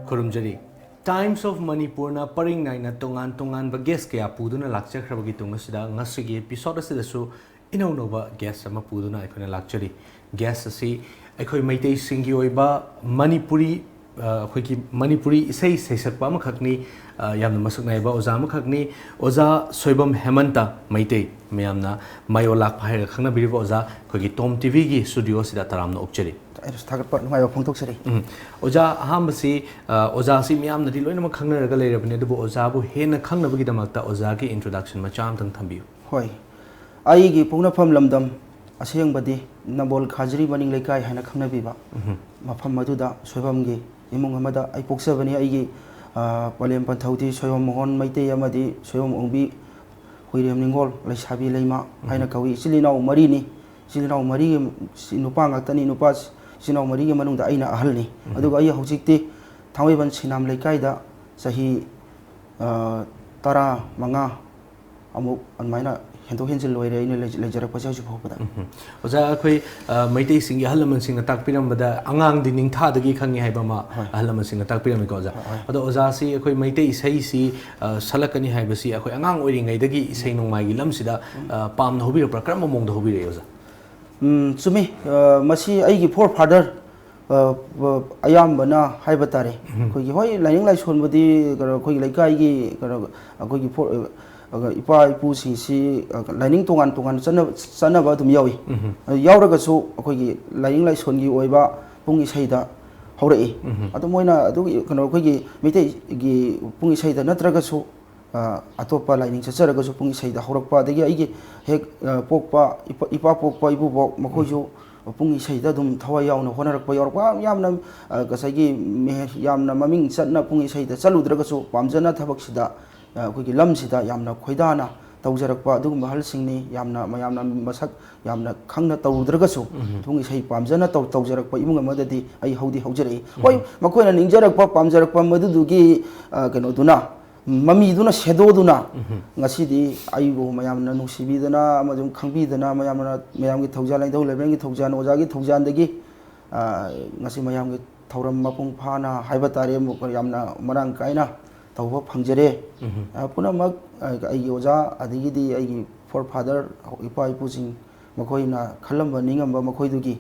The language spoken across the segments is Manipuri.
Kurumjari. Times of Manipurna paring naina tongan guest kaya puduna lakchakrabagi tungasida ngasigi episode asidasu inaunova guest sama puduna aikona lakchari. Guest asi aikoi maitei singi oiba Manipuri Manipuri isai seisakpa amakhakni yamna masuknaiba oza amakhakni oza soibam HEMANTA maitei mayamna mayolak phai khangna biriba oza khogi Tom TV gi studio sida taramna okchari. Oja Hambasi, Ozasi Miam, the Diloina Kanga Galera, Ozabu, Hena Kanga Vidamata, Ozaki introduction, Macham Tambu. Hoi. Aigi Puna Pam Lamdam, a saying body, Nabol Kajri running like I had a Kanga Viva. Mapam Maduda, Soyamgi, Imungamada, I poke 7 Aigi, Paliam Pantauti, Soyam Hon, Maite Yamadi, Soyam Umbi, William Ningol, like Sabi Lema, Ainakawi, Silino Marini, Silino Marie, Sinupanga, Tani Nupas. Sino Maria Manung Aina Ahalni. Aduga Hojikti, Tawiban Sinam Lekaida, Sahi Tara Manga Amuk and Mina Hento Hensel Loire in a ledger Pasaju Hopada. Ozakui Maiti sing Halaman sing attack piram, but the Angang didn't Tadagi Kangi Habama, Halaman sing attack piram because other Ozasi, a Maiti Saisi, Salakani Habasi, a Angang wedding, a degi, saying no my Lamsida, Palm Hobi, Prakram among the Hobi. To me, Masi Aigi poor father Ayambana Hibatari. Koi lying like somebody, Koi like Aigi, Koi poor Ipa Pussy, lining to one son about Miawi. Yauragasu, Koi lying like Songi Oiba, Pungi Saida, Hore. At the Moina, do you can Mite Pungi Saida, Natragasu. Atopa lining Saragas Pungi say the Horopa, the Yagi, Hek Popa, Ipa Popa, Ibu Makojo, Pungi say the Dum Tawayam, Honor Poyorpa, Yamnam, Kasagi, Yamna Maming, Satna Pungi say the Salu Dragaso, Pamzana Tabaxida, Kuki Lamsida, Yamna Koidana, Tauzarakpa, Dum Halsini, Yamna, Mayamna Masak, Yamna Kanga Tau Dragaso, Pungi say Pamzana Tauzarakpa, Imunga Madadi, I Hodi Hojari. Why Makoy and Injarakpa, Pamzarakpa, Madugi, Ganoduna. Mami duna shadow duna ngasidi aibo mayamna nusibidana amadum khangbidana mayamna mayamgi thawjalai do lebengi thawjan ojagi thawjandagi ngasi mayamgi thawram mapung phana haiba tare mu yamna marang kaina tawba phangjare punamak ai oja adigidi ai forefather ipa ipusing makoina khalamba ningamba makoidugi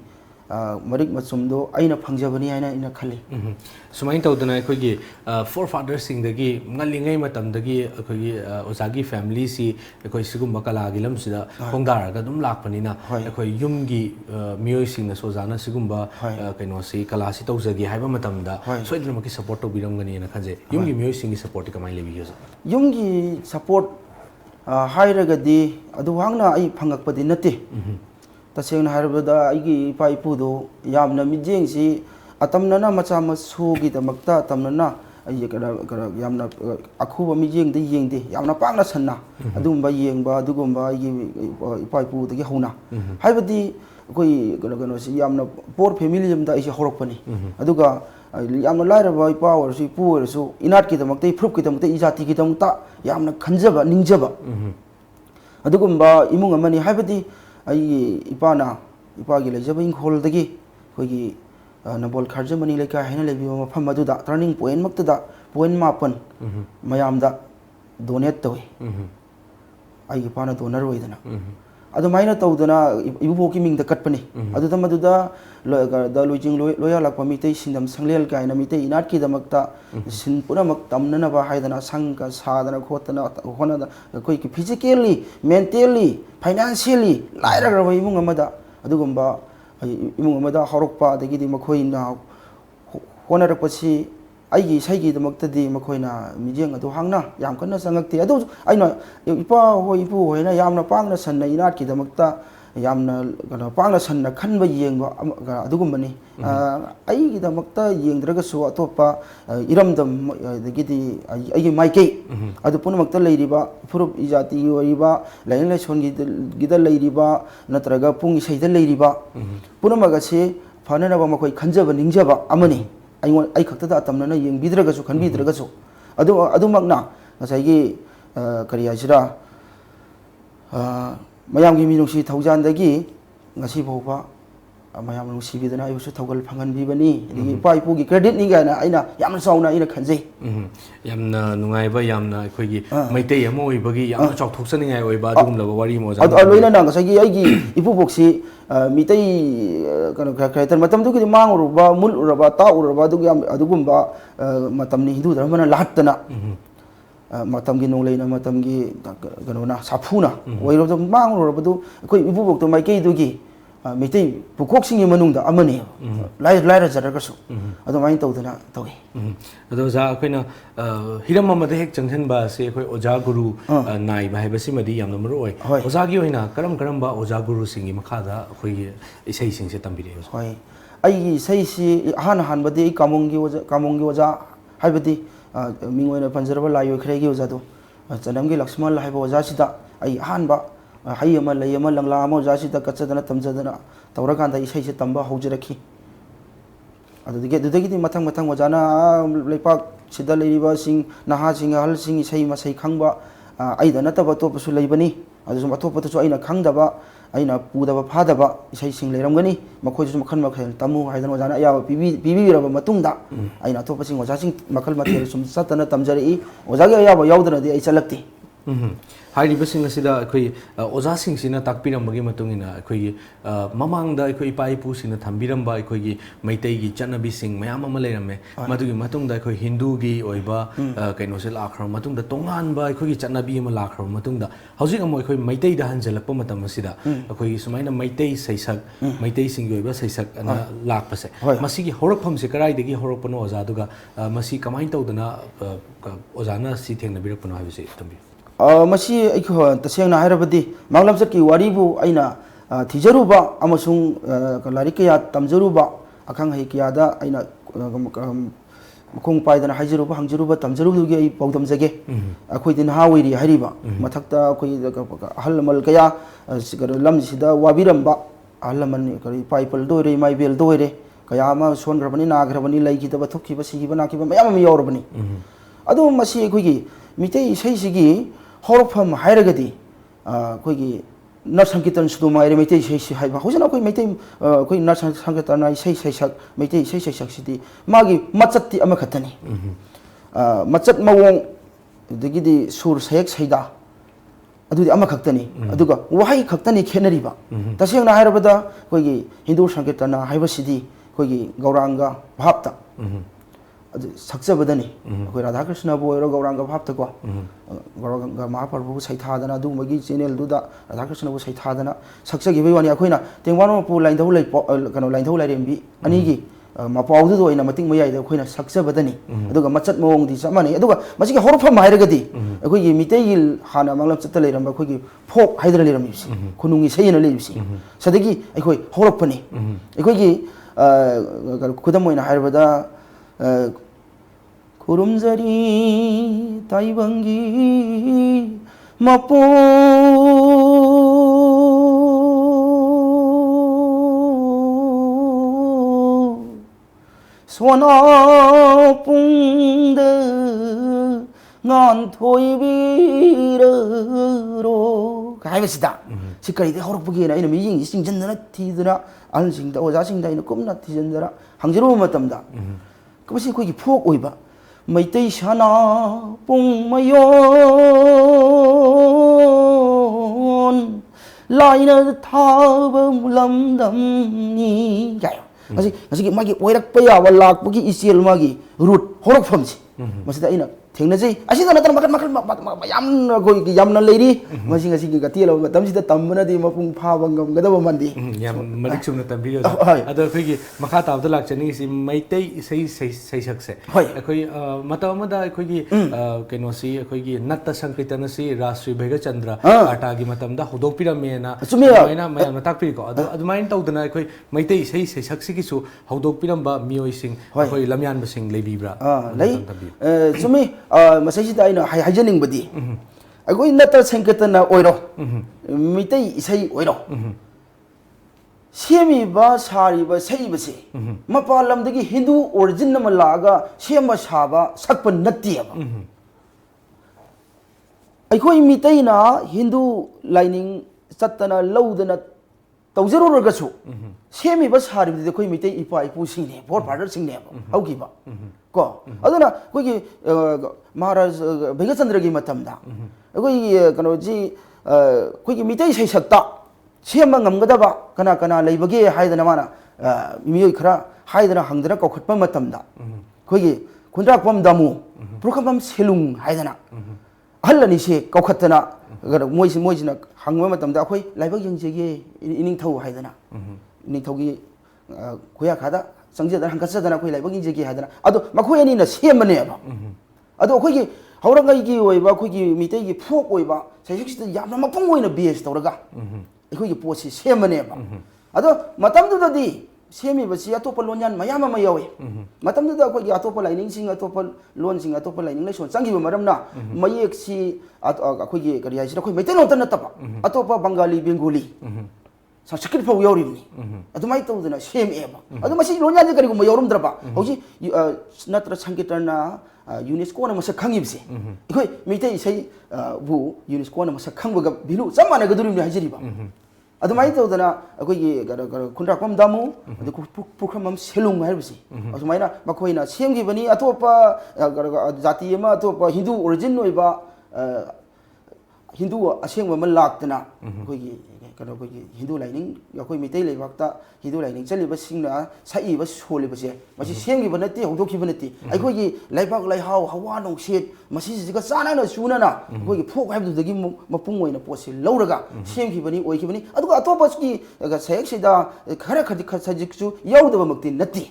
Marik Matsumdo, Aina Pangjabani, in a Kali. Sumain Todana, Kogi, forefathers sing the gi, Nalinga Matam, the gi, Ozagi family, see, the Koisugum Bakala, Gilamsida, Hongdara, Gadum Lapanina, the Koyumgi, Muising, the Sozana, Sigumba, Kanosi, Kalasito, Zagi, Habamatamda, so it will make support to Birangani and a Kaze. Yungi Muising is supporting my living user. Yungi support Hiragadi, Aduhanga, I Pangapadinati. Tasing Harbada, Igi Paipudo, Yamna Mijingsi, Atamnana Machama Sugi, the Makta, Tamnana, Yamna Akuba Mijing, the Ying, Yamna Panasana, Adumba Yingba, Dugumba, Paipu, the Yahuna. Hibadi, Yamna, poor familium, that is a horopani. Aduga, Yamna lighter by power, she poor, so inarki the Makte, Prukit, Izati, Yamna Kanjaba, Ninjaba. Adugumba, Imungamani, Hibadi. I Ipana, Ipagi Lajabing Holdagi, Hogi Nabol Karjamani like a Henelebi Pamaduda, turning point Maktada, Point Mapan, Mayamda, Donetto. I Ipana Donarwedana. Other minor Todana, evoking the company. Other Maduda, the Lujing Loyal Pamitation, them Sanglel Kainamite, Inaki the Makta, Sinpunamak, Tamnava Haidana, Sanka, Sadana, Kotana, Honada, quick physically, mentally, financially, lighter away Mungamada, Adugumba, Imumada, Horopa, the Gidi Makoina, Honorapasi. I say the Maktadi Makoina, Mijang to Hangna, Yamkana Sangati. I know Ipa Hoipu, and I am a Pangnas and Inaki the Makta, Yamna Panglas and a Kanba Yang Dugumani. I the Makta Yang Dragasu Atopa, Iram the Gidi, I my gate. At the Punamakta Ladyba, Purup Izati Riba, Lainless Gida Ladyba, Natraga Pungi say the Ladyba. Punamagase, Panava Makoi Kanjava Ninjava, Amani. I want I cut that Tamana Yang Bidragasu can be Dragasu. Adu Magna, as I gave Kariajra Mayam Giminushi Taujan the Gi, Nasipopa, mayam nungsibidana ayusu thawgal phanganbibani digi ipa ipugi credit ni gaina aina yamna chauna aina khanjei yamna nungaiba yamna akhoi maitai ama oibagi yamna chawthoksaningai oiba adum laba wari moja loina na ngasagi aigi ipuboksi mitai kana khaitan matam du ki manguruba muluraba tauraba du yam adugumba matamni hindu dharmana lahtana matam gi nongleina matam gi ganona saphuna oiro du manguruba du akhoi ibubok to maikei du gi mitai pukok singi manungda amani lai ra jaragasu adu main tawdana tawi ado za akoina hiram amade hek changhan ba se akhoi oja guru nai ba haibasi madi yamna maro oi oja gi oina karam ba oja guru singi makhada akhoi isai sing se tambire hoi ai sai si han badi kamongi oja haibadi mingoina panjaraba layo khregi oja do chanamgi lakshman la haiba oja sida ai han ba hai ama lay ama langla ama oja sida kachadana tamjadana tawrakanda isai se tamba haujarakhi adudagi mathang ojana leipak sida leiriba sing naha sing hal sing isai masai khangba aida nataba topasu leibani adusum atopatu su aina khangdaba aina pudaba phadaba isai sing leiramgani makhoi su makhan makhel tamu haidan ojana ya bibi matungda aina topasing oja sing makhal mathel sum satana tamjari ojagi ya yaudana di ai chalakti हाइरिबसिंग असिदा अखोई ओजासिंग सिना ताकपिरमबगी मतुंगिना अखोई ममांगदा अखोई पाइपु सिना थंबिरमबा अखोई मैतैगी चनबिसिंग मयाम अमा लेरमे मदुगी मतुंगदा अखोई हिंदूगी ओइबा कैनोसे लाखर मतुंगदा तोंगानबा अखोई चनबी अमा लाखर मतुंगदा हौजिक अमा अखोई मैतैदा हंजलकप मतम असिदा अखोई सुमाइना मैतै सैसक मैतै सिंगी ओइबा सैसक अना लाकपसे मसिगी हौरकफमसे कराइदगी हौरकपनो ओजादुगा मसि कमाइन तौदना ओजाना सि थेंनबिरकपनो हाबिसे तंबि मसी तसेंगना हाइरबदी मांगलमचकी वारीबु अइना थिजरुबा अमसुंग लारिकया तमजरुबा अखंग हैकियादा अइना मखोंग पाइदना हाइजरुबा हंजरुबा तमजरुबुगी अइ पौदमजगे अखोइदि नहा ओइरि हारिबा मथक्ता अखोइ अहलमल कया लमसिदा वाबिरमबा अहलमन करि पाइपल दोरे माइबेल दोरे कया अमा सोनग्रबनी नाग्रबनी लैगिदबा थोखिबा सिगिबा नाकिबा मयाम यावरबनी अदु मसी अखोइगी मितै सैसिगी हौरफम हाइरगदी अखोइगी नर संकीर्तन सुदु माइरे मितै सैसि हाइबा होजना अखोइ मितै अखोइ नर संकीर्तन सै सैसक मितै सै सैसक सिदि मागी मचत्ति अमा खतनी मचत मवोंग दगिदि सुर सयक सैदा अदुदि अमा खतनी अदुगा वहाई खतनी खेनरिबा तसेंगना हाइरबदा अखोइगी हिंदू संकीर्तन हाइबसिदि अखोइगी गौरांगा भावता सक्चबदनी अखोइ राधा कृष्ण बोइरो गौरांग भावतको गौरांग महाप्रभु सैथादना दुमगी चैनल दुदा राधा कृष्ण बु सैथादना सक्चगिबे वानी अखोइना तेंवानो पु लाइनदौ लै कनो लाइनदौ लाइरेमबी अनिगी मपाउदु ओइना मतिंग मयाइदा अखोइना सक्चबदनी अदुगा मचत मवोंगदि चमानी अदुगा मसिगी हौरफम हाइरगदी अखोइगी मितैगी हाना मांगलम चत्ता लैरमबा अखोइगी फोक हाइदरा लैरमबिसि खुनुंगी सैना लैबिसि सदगी अखोइ हौरफनी अखोइगी खुदम ओइना हाइरबदा खुरुमजरी ताइबंगी मपो सोना पुंद ngan thoi birero kai besida sikari de horok bugi na ina mi ying sing jandana thiduna al sing da oja sing da ina kumna thijandara hangjiru matamda kumasi koi gi phok oiba maitai sana pung mayon laina thaba mulamdam ni gayo ngasi magi oirak pa ya walak bugi isil magi root horok famsi masida ina थेंनजै असिदा नतन मखल यामना कोइ यामना लेरी मसिंग असिगी गतिलो मतमसिदा तमबनदि मपुंग फाबंगम गदब मंदी याम मलिक सुमना तंबियो अद अखोइगी मखा ताबदा लाक्चनी सि मैतै सै सकसे अखोइ मतमदा अखोइगी केनोसी अखोइगी नत्ता संकीर्तन सि राष्ट्रीय भैगा चंद्र आटागी मतमदा होदोकपिरमेना मैना मयामना ताकपिको अदुमाइन तौदना अखोइ मैतै सै सकसिगिसु होदोकपिरमबा मियोइसिंग अखोइ लमयानबसिंग लेबिब्रा लै सुमी मसैसिदा आइना हाइजनिंगबदी अगोइ नत्ता संकीर्तन ओइरो मितै इसै ओइरो सेमीबा सारीबा सैबसे मपालमदगी हिंदू ओरिजिन म लागा सेम साबा सकप नत्तियबा अखोइ मितैना हिंदू लाइनिंग चत्तना लौदना ꯇꯧꯖꯔꯨꯔꯒꯁꯨ ꯁꯦꯝꯃꯤꯕ ꯁꯥꯔꯤꯕꯗꯨꯗꯤ ꯑꯩꯈꯣꯏ ꯃꯩꯇꯩ ꯏꯄꯥ ꯏꯄꯨꯁꯤꯡꯅꯦ ꯐꯣꯔ ꯐꯥꯗꯔꯁꯤꯡꯅꯦꯕ ꯍꯧꯈꯤꯕ ꯀꯣ ꯑꯗꯨꯅ ꯑꯩꯈꯣꯏꯒꯤ ꯃꯍꯥꯔꯥꯖ ꯚꯩꯒꯆꯟꯗ꯭ꯔꯒꯤ ꯃꯇꯝꯗ ꯑꯩꯈꯣꯏꯒꯤ ꯀꯩꯅꯣꯁꯤ ꯑꯩꯈꯣꯏꯒꯤ ꯃꯩꯇꯩ ꯁꯩꯁꯛꯇ ꯁꯦꯝꯕ ꯉꯝꯒꯗꯕ ꯀꯅꯥ ꯀꯅꯥ ꯂꯩꯕꯒꯦ ꯍꯥꯏꯗꯅ ꯃꯥꯅ ꯃꯤꯑꯣꯏ ꯈꯔ ꯍꯥꯏꯗꯅ ꯍꯪꯗꯅ ꯀꯧꯈꯠꯄ ꯃꯇꯝꯗ ꯑꯩꯈꯣꯏꯒꯤ ꯈꯨꯟꯗ꯭ꯔꯥꯛꯄꯝ ꯗꯥꯃꯨ ꯄꯨꯔꯈꯝꯕꯝ ꯁꯦꯂꯨꯡ ꯍꯥꯏꯗꯅ ꯑꯍꯜ ꯑꯅꯤꯁꯦ ꯀꯧꯈꯠꯇꯅ ꯃꯣꯏꯁꯤꯅ ꯍꯪꯕ ꯃꯇꯝꯗ ꯑꯩꯈꯣই ꯂꯥꯏꯕꯛ ꯌꯦꯡꯖꯒꯦ ꯏꯅꯤꯡꯊꯧ ꯍꯥꯏꯗꯅ ꯏꯅꯤꯡꯊꯧꯒꯤ ꯈꯨꯌꯥꯈꯥꯗ ꯆꯪꯖꯗꯅ ꯍꯪꯒꯠꯆꯗꯅ ꯑꯩꯈꯣꯏ ꯂꯥꯏꯕꯛ ꯌꯦꯡꯖꯒꯦ ꯍꯥꯏꯗꯅ ꯑꯗꯣ ꯃꯈꯣꯏ ꯑꯅꯤꯅ ꯁꯦꯝꯕꯅꯦꯕ ꯑꯗꯣ ꯑꯩꯈꯣꯏꯒꯤ ꯍꯧꯔꯛꯉꯩꯒꯤ ꯑꯣꯏꯕ ꯑꯩꯈꯣꯏꯒꯤ ꯃꯩꯇꯩꯒꯤ ꯐꯣꯛ ꯑꯣꯏꯕ ꯁꯩꯁꯛꯁꯤꯗ ꯌꯥꯝꯅ ꯃꯄꯨꯡ ꯑꯣꯏꯅ ꯕꯦꯁ ꯇꯧꯔꯒ ꯑꯩꯈꯣꯏꯒꯤ ꯄꯣꯠꯁꯤ ꯁꯦꯝꯕꯅꯦꯕ ꯑꯗꯣ ꯃꯇꯝꯗꯨꯗꯗꯤ ꯁꯦꯝꯃꯤꯕꯁꯤ ꯑꯇꯣꯞꯄ ꯂꯣꯟꯌꯥꯟ ꯃꯌꯥꯝ ꯑꯃ ꯌꯥꯎꯏ ꯃꯇꯝꯗꯨꯗ ꯑꯩꯈꯣꯏꯒꯤ ꯑꯇꯣꯞꯄ ꯂꯥꯏꯅꯤꯡꯁꯤꯡ ꯑꯇꯣꯞꯄ ꯂꯣꯟꯁꯤꯡ ꯑꯇꯣꯞꯄ ꯂꯥꯏꯅꯤꯡ ꯂꯥꯏꯁꯣꯟ ꯆꯪꯈꯤꯕ ꯃꯔꯝꯅ ꯃꯌꯦꯛꯁꯤ ꯑꯩꯈꯣꯏꯒꯤ ꯀꯔꯤ ꯍꯥꯏꯁꯤꯔ ꯑꯩꯈꯣꯏ ꯃꯩꯇꯩꯂꯣꯟꯇ ꯅꯠꯇꯕ ꯑꯇꯣꯞꯄ ꯕꯪꯒꯥꯂꯤ ꯕꯦꯡꯒꯣꯂꯤ ꯁꯪꯁꯀ꯭ꯔꯤꯠ ꯐꯥꯎ ꯌꯥꯎꯔꯤꯕꯅꯤ ꯑꯗꯨꯃꯥꯏꯅ ꯇꯧꯗꯅ ꯁꯦꯝꯃꯛꯑꯦꯕ ꯑꯗꯣ ꯃꯁꯤ ꯂꯣꯟꯌꯥꯟꯁꯦ ꯀꯔꯤꯒꯨꯝꯕ ꯌꯥꯎꯔꯝꯗ꯭ꯔꯕ ꯍꯧꯖꯤꯛ ꯅꯠꯇ꯭ꯔ ꯁꯪꯒꯤꯇꯔꯅ ꯌꯨꯅꯦꯁꯀꯣꯅ ꯃꯁꯛ ꯈꯪꯉꯤꯕꯁꯦ ꯑꯩꯈꯣꯏ ꯃꯩꯇꯩ ꯏꯁꯩ ꯕꯨ ꯌꯨꯅꯦꯁꯀꯣꯅ ꯃꯁꯛ ꯈꯪꯕꯒ ꯚꯦꯂꯨ ꯆꯞ ꯃꯥꯟꯅꯒꯗꯣꯔꯤꯕꯅꯤ ꯍꯥꯏꯖꯔꯤꯕ ꯑꯗꯨꯃꯥꯏꯅ ꯇꯧꯗꯅ ꯑꯩꯈꯣꯏꯒꯤ ꯈꯨꯟꯗ꯭ꯔꯥꯛꯄꯝ ꯗꯥꯃꯨ ꯑꯗꯩ ꯄꯨꯈ꯭ꯔꯝꯕꯝ ꯁꯦꯂꯨꯡ ꯍꯥꯏꯔꯤꯕꯁꯤ ꯑꯁꯨꯃꯥꯏꯅ ꯃꯈꯣꯏꯅ ꯁꯦꯝꯈꯤꯕꯅꯤ ꯑꯇꯣꯞꯄ ꯖꯥꯇꯤ ꯑꯃ ꯑꯇꯣꯞꯄ ꯍꯤꯟꯗꯨ ꯑꯣꯔꯤꯖꯤꯟ ꯑꯣꯏꯕ hindu aseng ba laktana koi koi hindu lining koi mitai leibakta hindu lining chali ba singna sai ba soli ba se masi sengi ba nati hongdoki ba nati ai koi leibak leihau hawa nong set masi jiga chana na suna na koi phok haibdu dagi mapung oina posi lauraga sengi bani oi ki bani adu atopa ki ga sayek sida khara khadi khajik chu yaudaba makti nati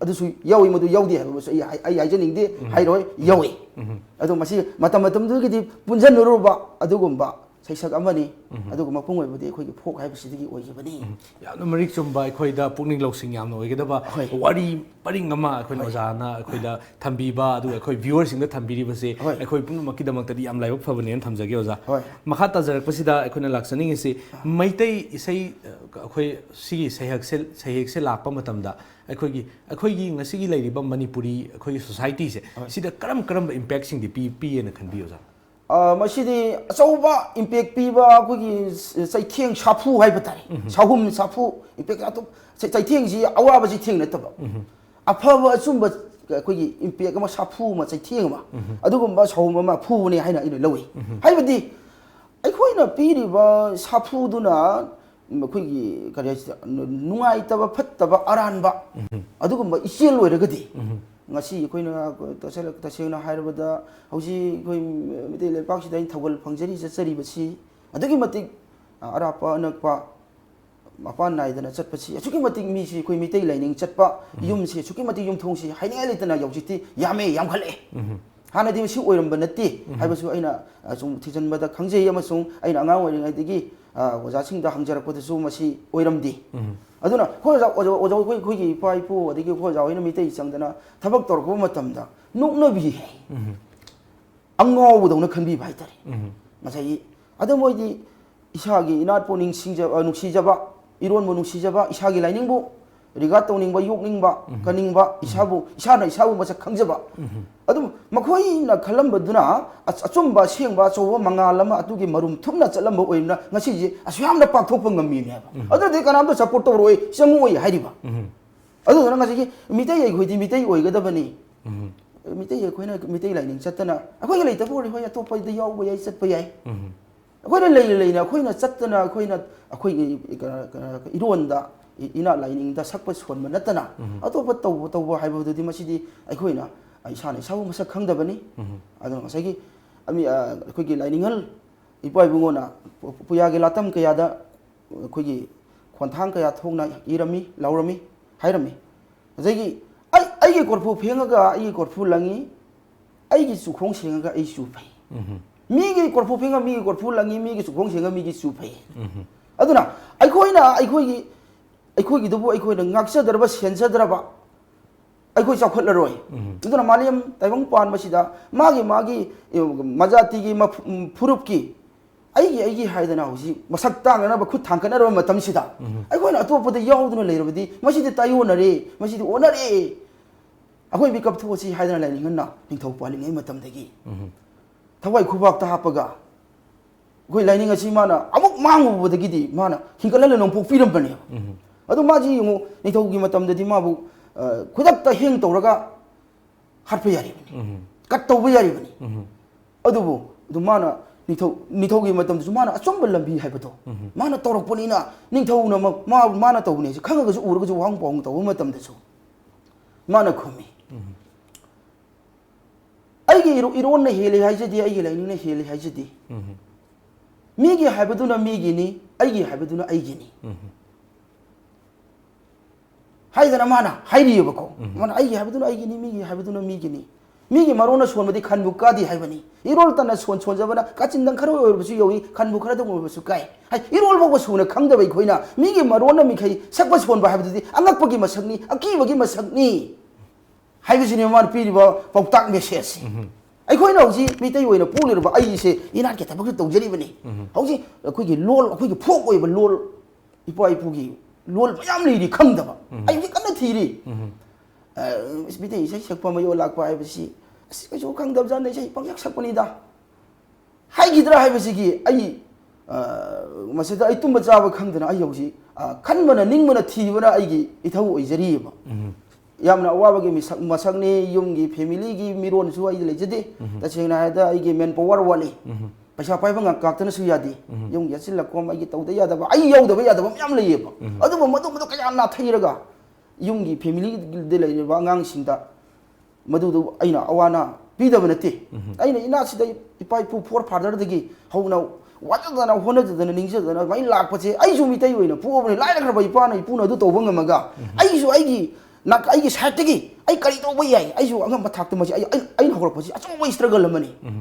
adu su yawi madu yaudi ha so ai janing de hairoi yawi adu masi matam matam du gi punjan nuruba adugumba saisak amani aduguma pung oibudi akhoi phok haibsidigi oigibani yamna marik chumba akhoi da pukning loksing yamna oigedaba wari paring ama akhoi ojana akhoi da thambiba adu akhoi viewers sing da thambiri base akhoi pung makki damak tadi yam laibak phabane en thamjage oja makha tajarak pasida akhoi na laksaning isi maitai isai akhoi sigi sahek se lakpa matamda akhoi gi ngasi gi lairiba manipuri akhoi society se sida karam impact sing di pi ena khanbi oja masidi achauba impact piba kogi saitheng sapu haiba tari sahum sapu impact ato saitheng ji awaba ji theng nataba afaba achumba kogi impact ama sapu ma saitheng ma adugumba sahum ma phu ne haina ino lawi haibadi aikoina piriba sapu duna kogi kari nungai taba phattaba aranba adugumba ichel loiragadi ngasi koina tasena hairabada hauji koi mitai lepak sida thawal phangjari chari basi adagi matik arapa anakpa mapan naidana chatpachi achuki matik mi si koi mitai laining chatpa yum si achuki matik yum thong si haingai letana yaujiti yame yam khale hana di si oiramba natti haibasu aina sum thijanbada khangjei amasung aina angang oiringai digi oja singda hangjarakpada su masi oiramdi aduna khoja koi gi pai pu adigi khoja oina mitai changdana thabak torko matamda nukna bi angau budona khanbi bai tari masai adu moidi isagi inat poning singja nuksijaba iron mo nuksijaba isagi laining bu rigat toning ba yokning ba kaning ba isabu masak khangjaba adu makhoi na khalam baduna achumba sengba chowa mangalama atugi marum thumna chalamba oimna ngasi ji asyamna pakthokpa ngami ne adu de kanam da support to roi sengoi hairiba adu na ngasi mitai ai khoidi mitai oigadabani mitai ai khoina mitai laining chatana akhoi leita pori hoi atopa de yauba yai chatpa yai akhoi leina khoina chatana akhoi ironda ina lining da sakpa sonma natana atopa tawba haibodudi masidi aikoina aisana sabu masak khangdabani adon ngasagi ami aikogi lining hal ipai bungona puyage latam kayada aikogi khonthang kaya thongna irami laurami hairami ajagi ai korphu phengaga ai korphu langi ai gi sukhong sengaga ai su pai mi gi korphu phenga mi gi korphu langi mi gi sukhong senga mi gi su pai aduna aikogi dubu aikoina ngaksadarba sensadarba aikoi chawkhatlaroi aduna maliam taibang pan masida magi majati gi phurupki aigi haidana hosi masak tangana ba khut thangkana ro matam sida aikoina atopada yauduna leirabadi masidi tayonare masidi onare akoi bikap thosi haidana laininganna ningthau palingai matam dagi thawai khubak ta hapaga goi laining asi mana amuk ꯃꯥꯡꯉꯨꯕꯗꯒꯤꯗꯤ ꯃꯥꯅ ꯍꯤꯡꯒꯠꯍꯜꯂ ꯅꯣꯡꯄꯣꯛ ꯄꯤꯔꯝꯕꯅꯦꯕ ꯑꯗꯨ ꯃꯥꯁꯤ ꯌꯦꯡꯉꯨ ꯅꯤꯡꯊꯧꯒꯤ ꯃꯇꯝꯗꯗꯤ ꯃꯥꯕꯨ ꯈꯨꯗꯛꯇ ꯍꯦꯡ ꯇꯧꯔꯒ ꯍꯥꯠꯄ ꯌꯥꯔꯤꯕꯅꯤ ꯀꯠ ꯇꯧꯕ ꯌꯥꯔꯤꯕꯅꯤ ꯑꯗꯨꯕꯨ ꯑꯗꯨ ꯃꯥꯅ ꯅꯤꯡꯊꯧꯒꯤ ꯃꯇꯝꯗꯁꯨ ꯃꯥꯅ ꯑꯆꯨꯝꯕ ꯂꯝꯕꯤ ꯍꯥꯏꯕꯗꯣ ꯃꯥꯅ ꯇꯧꯔꯛꯄꯅꯤꯅ ꯅꯤꯡꯊꯧꯅ ꯃꯥꯅ ꯇꯧꯕꯅꯦ ꯈꯪꯉꯒꯁꯨ ꯎꯔꯒꯁꯨ ꯋꯥꯍꯪ ꯄꯥꯎꯍꯪ ꯇꯧꯕ ꯃꯇꯝꯗꯁꯨ ꯃꯥꯅ ꯈꯨꯝꯃꯤ ꯑꯩꯒꯤ ꯏꯔꯣꯟꯅ ꯍꯦꯜꯂꯤ ꯍꯥꯏꯖꯗꯦ ꯑꯩꯒꯤ ꯂꯥꯏꯅꯤꯡꯅ ꯍꯦꯜꯂꯤ ꯍꯥꯏꯖꯗꯦ ꯃꯤꯒꯤ ꯍꯥꯏꯕꯗꯨꯅ ꯃꯤꯒꯤꯅꯤ ꯑꯩꯒꯤ ꯍꯥꯏꯕꯗꯨꯅ ꯑꯩꯒꯤꯅꯤ 하이드나 마나 하이리여버고 마나 아이기 하이브드나 아이기니 미기 하이브드나 미기니 미기 마로나 수원마디 간부까디 하이버니 이럴 때나 수원 수원자바나 까친당 카로 여러분수 여기 간부 카라도 모르겠어 까이 하이 이럴 보고 수원에 강다바이 거이나 미기 마로나 미카이 색바 수원 바 하이브드디 안각버기 마삭니 아끼버기 마삭니 하이브지니 마나 피리바 복딱 메시지 ꯑꯩꯈꯣꯏꯅ ꯍꯧꯖꯤꯛ ꯃꯤꯇꯩ ꯑꯣꯏꯅ ꯄꯣꯛꯂꯤꯕ ꯑꯩꯁꯦ ꯏꯅꯥꯠꯀꯤ ꯊꯕꯛꯁꯨ ꯇꯧꯖꯔꯤꯕꯅꯤ ꯍꯧꯖꯤꯛ ꯑꯩꯈꯣꯏꯒꯤ ꯂꯣꯜ ꯑꯩꯈꯣꯏꯒꯤ ꯐꯣꯛ ꯑꯣꯏꯕ ꯂꯣꯜ ꯏꯄꯥ ꯏꯄꯨꯒꯤ ꯂꯣꯜ ꯃꯌꯥꯝ ꯂꯩꯔꯤ ꯈꯪꯗꯕ ꯑꯩ ꯍꯧꯖꯤꯛ ꯀꯟꯅ ꯊꯤꯔꯤ ꯃꯤꯇꯩ ꯏꯁꯩ ꯁꯛꯄ ꯃꯌꯣꯜ ꯂꯥꯛꯄ ꯍꯥꯏꯕꯁꯤ ꯑꯁ ꯀꯩꯁꯨ ꯈꯪꯗꯕꯖꯥꯠꯅꯤ ꯏꯁꯩ ꯄꯪꯁꯛ ꯁꯛꯄꯅꯤꯗ ꯍꯥꯏꯈꯤꯗ꯭ꯔꯥ ꯍꯥꯏꯕꯁꯤꯒꯤ ꯑꯩ ꯃꯁꯤꯗ ꯑꯩ ꯇꯨꯝꯕ ꯆꯥꯕ ꯈꯪꯗꯅ ꯑꯩ ꯍꯧꯖꯤꯛ ꯈꯟꯕꯅ ꯅꯤꯡꯕꯅ ꯊꯤꯕꯅ ꯑꯩꯒꯤ ꯏꯊꯧ ꯑꯣꯏꯖꯔꯤꯑꯕ ꯌꯥꯝꯅ ꯑꯋꯥꯕꯒꯤ ꯃꯁꯛꯅꯤ ꯌꯨꯝꯒꯤ ꯐꯦꯃꯤꯂꯤꯒꯤ ꯃꯤꯔꯣꯟꯁꯨ ꯑꯩ ꯂꯩꯖꯗꯦ ꯇꯁꯦꯡꯅ ꯍꯥꯏꯔꯕꯗ ꯑꯩꯒꯤ ꯃꯦꯟ ꯄꯥꯋꯔ ꯋꯥꯠꯂꯤ ꯄꯩꯁꯥ ꯄꯥꯏꯕ ꯉꯥꯛꯇꯅꯁꯨ ꯌꯥꯗꯦ ꯌꯨꯝꯒꯤ ꯑꯆꯤꯜꯂꯛꯀꯣꯝ ꯑꯩꯒꯤ ꯇꯧꯗ ꯌꯥꯗꯕ ꯑꯩ ꯌꯧꯗꯕ ꯌꯥꯗꯕ ꯃꯌꯥꯝ ꯂꯩꯌꯦꯕ ꯑꯗꯨꯕꯨ ꯃꯗꯨ ꯀꯌꯥ ꯅꯥꯊꯩꯔꯒ ꯌꯨꯝꯒꯤ ꯐꯦꯃꯤꯂꯤꯗ ꯂꯩꯔꯤꯕ ꯑꯉꯥꯡꯁꯤꯡꯗ ꯃꯗꯨꯗꯨ ꯑꯩꯅ ꯑꯋꯥꯅ ꯄꯤꯗꯕ ꯅꯠꯇꯦ ꯑꯩꯅ ꯏꯅꯥꯠꯁꯤꯗ ꯏꯄꯥ ꯏꯄꯨ ꯐꯣꯔ ꯐꯥꯗꯔꯗꯒꯤ ꯍꯧꯅ ꯋꯥꯖꯗꯅ ꯍꯣꯠꯅꯖꯗꯅ ꯅꯤꯡꯖꯗꯅ ꯑꯗꯨꯃꯥꯏꯅ ꯂꯥꯛꯄꯁꯦ ꯑꯩꯁꯨ ꯃꯤꯇꯩ ꯑꯣꯏꯅ ꯄꯣꯛꯑꯕꯅꯤ ꯂꯥꯏꯔꯈ꯭ꯔꯕ ꯏꯄꯥꯅ ꯏꯄꯨꯅ ꯑꯗꯨ ꯇꯧꯕ ꯉꯝꯃꯒ ꯑꯩꯁꯨ ꯑꯩꯒꯤ ꯁꯥꯏꯠꯇꯒꯤ ꯑꯩ ꯀꯔꯤ ꯇꯧꯕ ꯌꯥꯏ ꯑꯩꯁꯨ ꯑꯉꯝꯕ ꯊꯥꯛꯇ ꯃꯁꯤ ꯑꯩꯅ ꯍꯧꯔꯛꯄꯁꯤ ꯑꯆꯧꯕ ꯏꯁꯇ꯭ꯔꯒꯜ ꯑꯃꯅꯤ